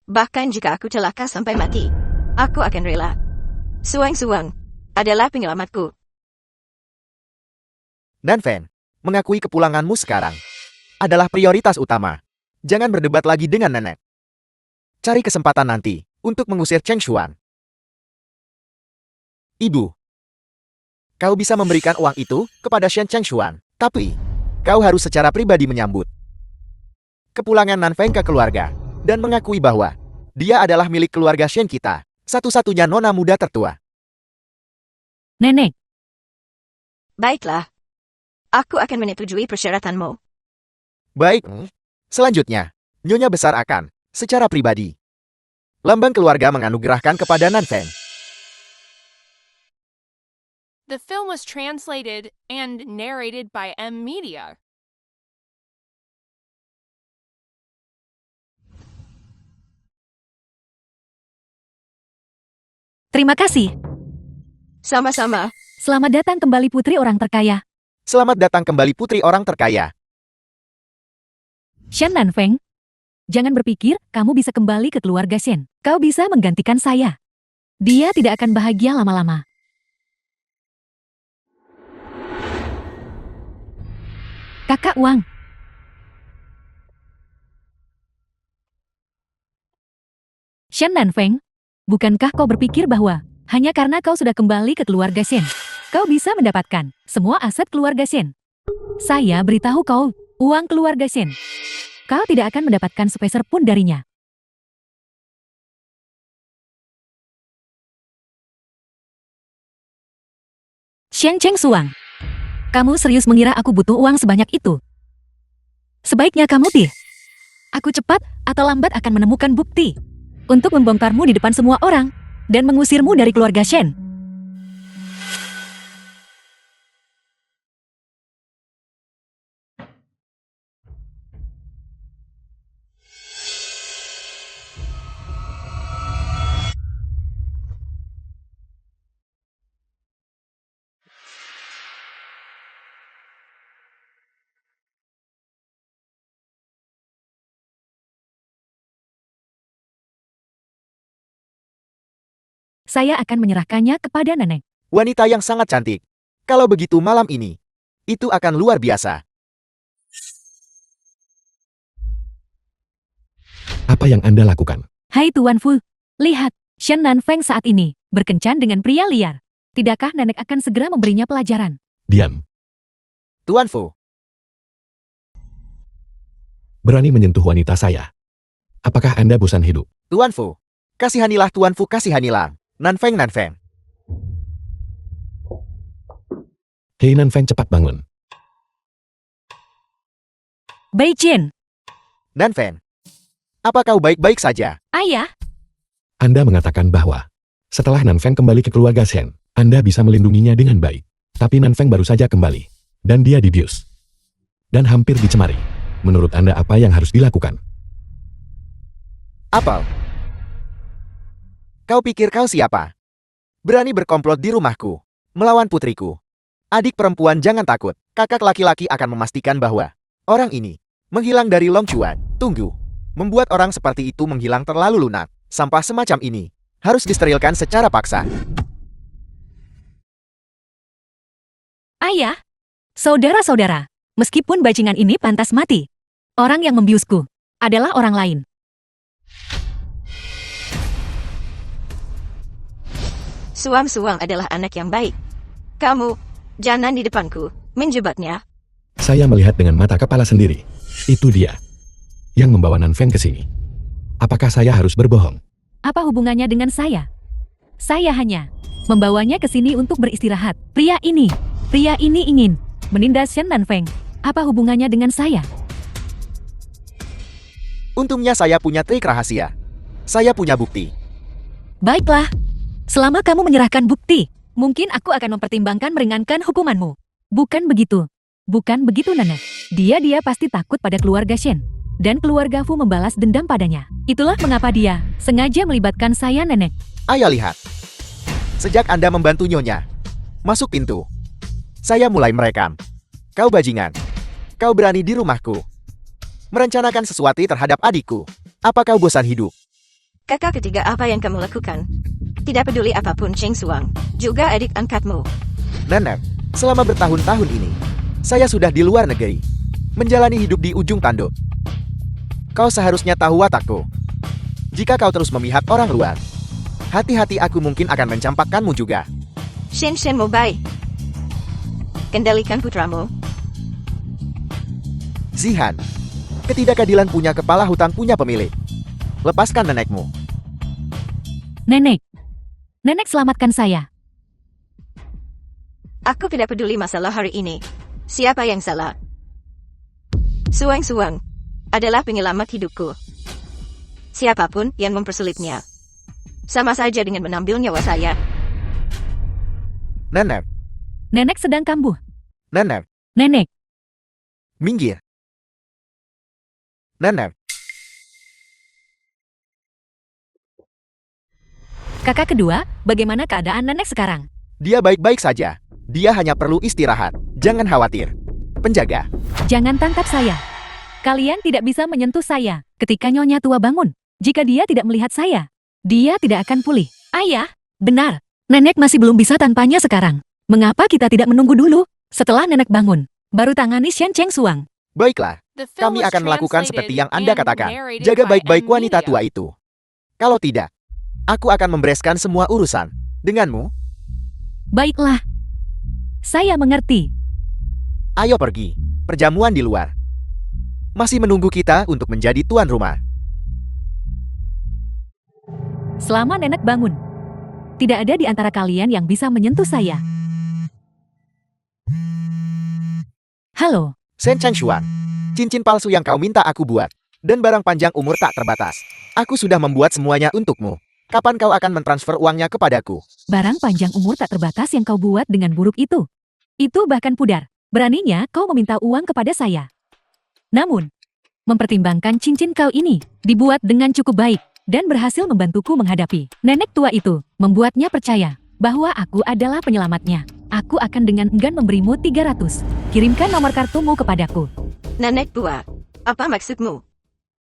Bahkan jika aku celaka sampai mati, aku akan rela. Suang adalah penyelamatku.
Nanfeng, mengakui kepulanganmu sekarang adalah prioritas utama. Jangan berdebat lagi dengan Nenek. cari kesempatan nanti untuk mengusir Cheng Xuan. Ibu, kau bisa memberikan uang itu kepada Shen Cheng Xuan, tapi kau harus secara pribadi menyambut kepulangan Nan Feng ke keluarga dan mengakui bahwa dia adalah milik keluarga Shen kita, satu-satunya nona muda tertua.
Nenek,
Baiklah. Aku akan menyetujui persyaratanmu.
Baik. Selanjutnya, Nyonya Besar akan, secara pribadi, lambang keluarga menganugerahkan kepada Nan Feng.
The film was translated and narrated by M Media.
terima kasih.
Sama-sama.
Selamat datang kembali putri orang terkaya.
Selamat datang kembali putri orang terkaya.
Shen Nanfeng. Jangan berpikir kamu bisa kembali ke keluarga Shen. Kau bisa menggantikan saya. Dia tidak akan bahagia lama-lama. Kakak Wang. Shen Nanfeng, bukankah kau berpikir bahwa hanya karena kau sudah kembali ke keluarga Shen, kau bisa mendapatkan semua aset keluarga Shen? Saya beritahu kau, uang keluarga Shen. Kau tidak akan mendapatkan sepeser pun darinya. Shen Cheng Suang, kamu serius mengira aku butuh uang sebanyak itu? Sebaiknya kamu Aku cepat atau lambat akan menemukan bukti untuk membongkarmu di depan semua orang dan mengusirmu dari keluarga Shen. Saya akan menyerahkannya kepada nenek.
Wanita yang sangat cantik. Kalau begitu malam ini, itu akan luar biasa.
Apa yang Anda lakukan?
Hai Tuan Fu, lihat, Shen Nanfeng saat ini berkencan dengan pria liar. Tidakkah nenek akan segera memberinya pelajaran?
Diam.
Tuan Fu,
Berani menyentuh wanita saya. Apakah Anda bosan hidup?
Tuan Fu. Kasihanilah Tuan Fu, kasihanilah. Nan Feng, Nan Feng.
Hei Nanfeng, cepat bangun.
Bai Jin,
Nan Feng. Apa kau baik-baik saja?
ayah,
Anda mengatakan bahwa setelah Nanfeng kembali ke keluarga Shen, Anda bisa melindunginya dengan baik. Tapi Nanfeng baru saja kembali, dan dia dibius. Dan hampir dicemari. Menurut Anda apa yang harus dilakukan?
Apel. Kau pikir kau siapa? Berani berkomplot di rumahku, melawan putriku. Adik perempuan jangan takut, kakak laki-laki akan memastikan bahwa orang ini menghilang dari Long Chuan. Tunggu. Membuat orang seperti itu menghilang terlalu lunak. Sampah semacam ini harus disterilkan secara paksa.
ayah. Saudara-saudara, meskipun bajingan ini pantas mati, orang yang membiusku adalah orang lain.
Suam-suam adalah anak yang baik. Kamu, jangan di depanku, menjebatnya.
Saya melihat dengan mata kepala sendiri. Itu dia yang membawa Nanfeng ke sini. Apakah saya harus berbohong?
Apa hubungannya dengan saya? Saya hanya membawanya ke sini untuk beristirahat. Pria ini ingin menindas Shen Nanfeng. Apa hubungannya dengan saya?
Untungnya saya punya trik rahasia. Saya punya bukti.
Baiklah. Selama kamu menyerahkan bukti, mungkin aku akan mempertimbangkan meringankan hukumanmu. Bukan begitu. Bukan begitu, nenek. Dia pasti takut pada keluarga Shen. Dan keluarga Fu membalas dendam padanya. Itulah mengapa dia sengaja melibatkan saya, nenek.
Ayo lihat. Sejak Anda membantu Nyonya masuk pintu, saya mulai merekam. Kau bajingan. Kau berani di rumahku merencanakan sesuatu terhadap adikku. Apa kau bosan hidup?
Kakak ketiga, apa yang kamu lakukan? Tidak peduli apapun Cheng Suang, juga adik angkatmu.
Nenek, selama bertahun-tahun ini, saya sudah di luar negeri, menjalani hidup di ujung tanduk. Kau seharusnya tahu watakku. Jika kau terus memihak orang luar, hati-hati aku mungkin akan mencampakkanmu juga.
Shen Shen Mobai. Kendalikan putramu.
Zihan, ketidakadilan punya kepala hutang punya pemilik. Lepaskan nenekmu.
Nenek. Nenek selamatkan saya.
Aku tidak peduli masalah hari ini. Siapa yang salah? Suang adalah penyelamat hidupku. Siapapun yang mempersulitnya, sama saja dengan mengambil nyawa saya.
Nenek,
Nenek sedang kambuh.
nenek,
Nenek.
minggir. Nenek,
Kakak kedua, bagaimana keadaan nenek sekarang?
dia baik-baik saja. Dia hanya perlu istirahat. Jangan khawatir. Penjaga,
Jangan tangkap saya. Kalian tidak bisa menyentuh saya ketika Nyonya tua bangun. Jika dia tidak melihat saya, dia tidak akan pulih. Ayah, benar. Nenek masih belum bisa tanpanya sekarang. Mengapa kita tidak menunggu dulu? Setelah nenek bangun, baru tangani Shen Cheng Suang.
baiklah.
The film
Kami
was
akan melakukan
translated
seperti yang Anda
and
katakan.
narrated
Jaga
by
baik-baik
M.
wanita
Media.
tua itu. Kalau tidak, aku akan membereskan semua urusan. Denganmu,
Baiklah. Saya mengerti.
ayo pergi. Perjamuan di luar. Masih menunggu kita untuk menjadi tuan rumah.
Selama nenek bangun, tidak ada di antara kalian yang bisa menyentuh saya. Halo,
Shen Cheng Xuan, cincin palsu yang kau minta aku buat, dan barang panjang umur tak terbatas. Aku sudah membuat semuanya untukmu. Kapan kau akan mentransfer uangnya kepadaku?
barang panjang umur tak terbatas yang kau buat dengan buruk itu. Itu bahkan pudar. Beraninya kau meminta uang kepada saya. Namun, mempertimbangkan cincin kau ini dibuat dengan cukup baik dan berhasil membantuku menghadapi nenek tua itu, membuatnya percaya bahwa aku adalah penyelamatnya. Aku akan dengan enggan memberimu 300. Kirimkan nomor kartumu kepadaku.
Nenek tua, apa maksudmu?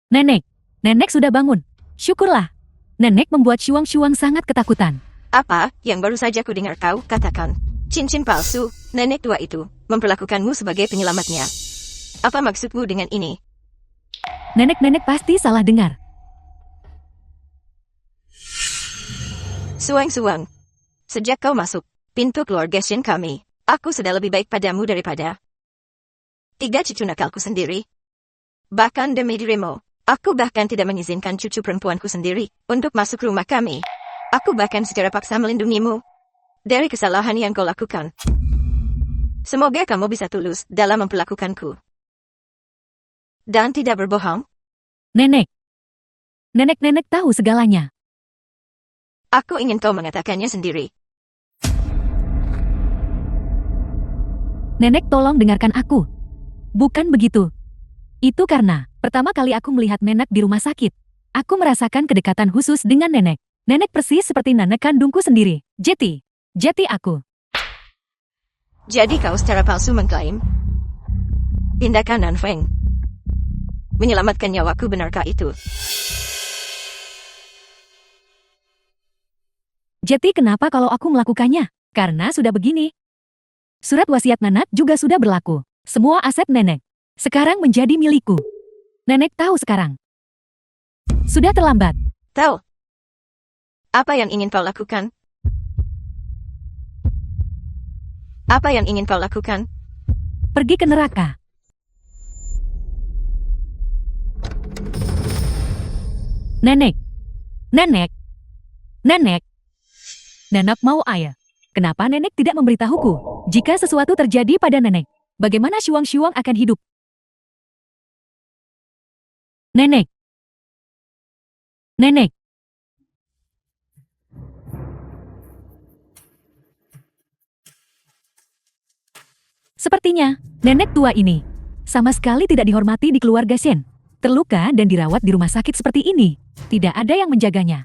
Nenek sudah bangun. Syukurlah. Nenek membuat Shuang sangat ketakutan.
Apa yang baru saja ku dengar kau katakan? Cincin palsu, nenek tua itu memperlakukanmu sebagai penyelamatnya. Apa maksudmu dengan ini?
Nenek pasti salah dengar.
Suang, sejak kau masuk pintu keluarga Shen kami, aku sudah lebih baik padamu daripada 3 cucu nakalku sendiri. Bahkan demi dirimu, aku bahkan tidak mengizinkan cucu perempuanku sendiri untuk masuk rumah kami. Aku bahkan secara paksa melindungimu dari kesalahan yang kau lakukan. Semoga kamu bisa tulus dalam memperlakukanku. Dan tidak berbohong.
Nenek tahu segalanya.
Aku ingin kau mengatakannya sendiri.
Nenek tolong dengarkan aku. Bukan begitu. Itu karena, pertama kali aku melihat nenek di rumah sakit. Aku merasakan kedekatan khusus dengan nenek. Nenek persis seperti nenek kandungku sendiri. Jeti aku.
Jadi kau secara palsu mengklaim tindakan Nan Feng menyelamatkan nyawaku, benarkah itu?
Jeti kenapa kalau aku melakukannya? Karena sudah begini. Surat wasiat nenek juga sudah berlaku. Semua aset nenek sekarang menjadi milikku. Nenek tahu sekarang. Sudah terlambat.
Tahu. Apa yang ingin kau lakukan? Apa yang ingin kau lakukan?
Pergi ke neraka. Nenek mau air. Kenapa nenek tidak memberitahuku? Jika sesuatu terjadi pada nenek, bagaimana Shuang akan hidup? Nenek. Sepertinya, nenek tua ini sama sekali tidak dihormati di keluarga Shen. Terluka dan dirawat di rumah sakit seperti ini. Tidak ada yang menjaganya.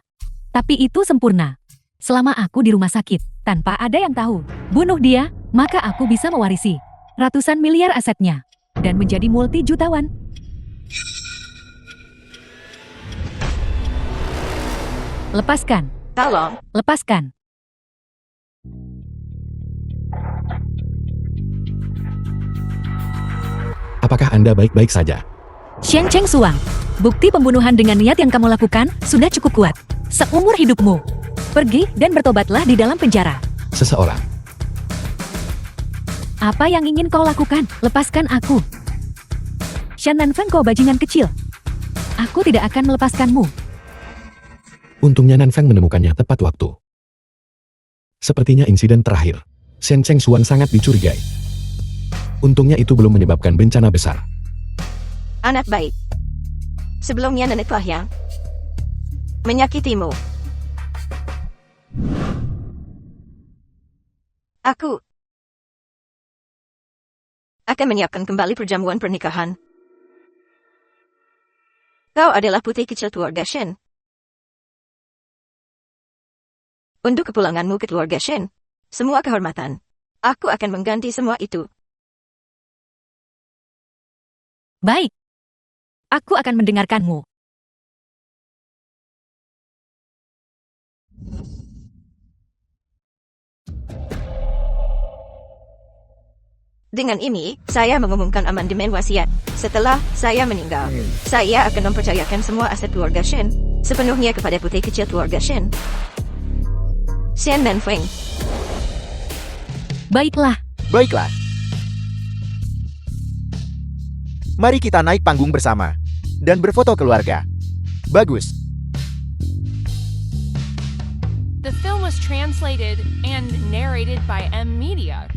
Tapi itu sempurna. Selama aku di rumah sakit, tanpa ada yang tahu, bunuh dia, maka aku bisa mewarisi ratusan miliar asetnya dan menjadi multi-jutawan. Lepaskan,
Tolong.
lepaskan.
Apakah Anda baik-baik saja?
Shen Cheng Suang, Bukti pembunuhan dengan niat yang kamu lakukan sudah cukup kuat. Seumur hidupmu. Pergi dan bertobatlah di dalam penjara.
Seseorang.
Apa yang ingin kau lakukan? Lepaskan aku. Shan Nanfeng, kau bajingan kecil. Aku tidak akan melepaskanmu.
Untungnya Nanfeng menemukannya tepat waktu. Sepertinya insiden terakhir, Shen Cheng Xuan sangat dicurigai. Untungnya itu belum menyebabkan bencana besar.
Anak baik. Sebelumnya nenek telah yang menyakitimu. Aku akan menyiapkan kembali perjamuan pernikahan. Kau adalah putri kecil keluarga Shen. Untuk kepulanganmu ke keluarga Shen, semua kehormatan, aku akan mengganti semua itu.
Baik. Aku akan mendengarkanmu.
Dengan ini, saya mengumumkan amandemen wasiat. Setelah saya meninggal, saya akan mempercayakan semua aset keluarga Shen sepenuhnya kepada putri kecil keluarga Shen. Shen Nanfeng.
Baiklah.
Baiklah. Mari kita naik panggung bersama dan berfoto keluarga. Bagus.
The film was translated and narrated by M Media.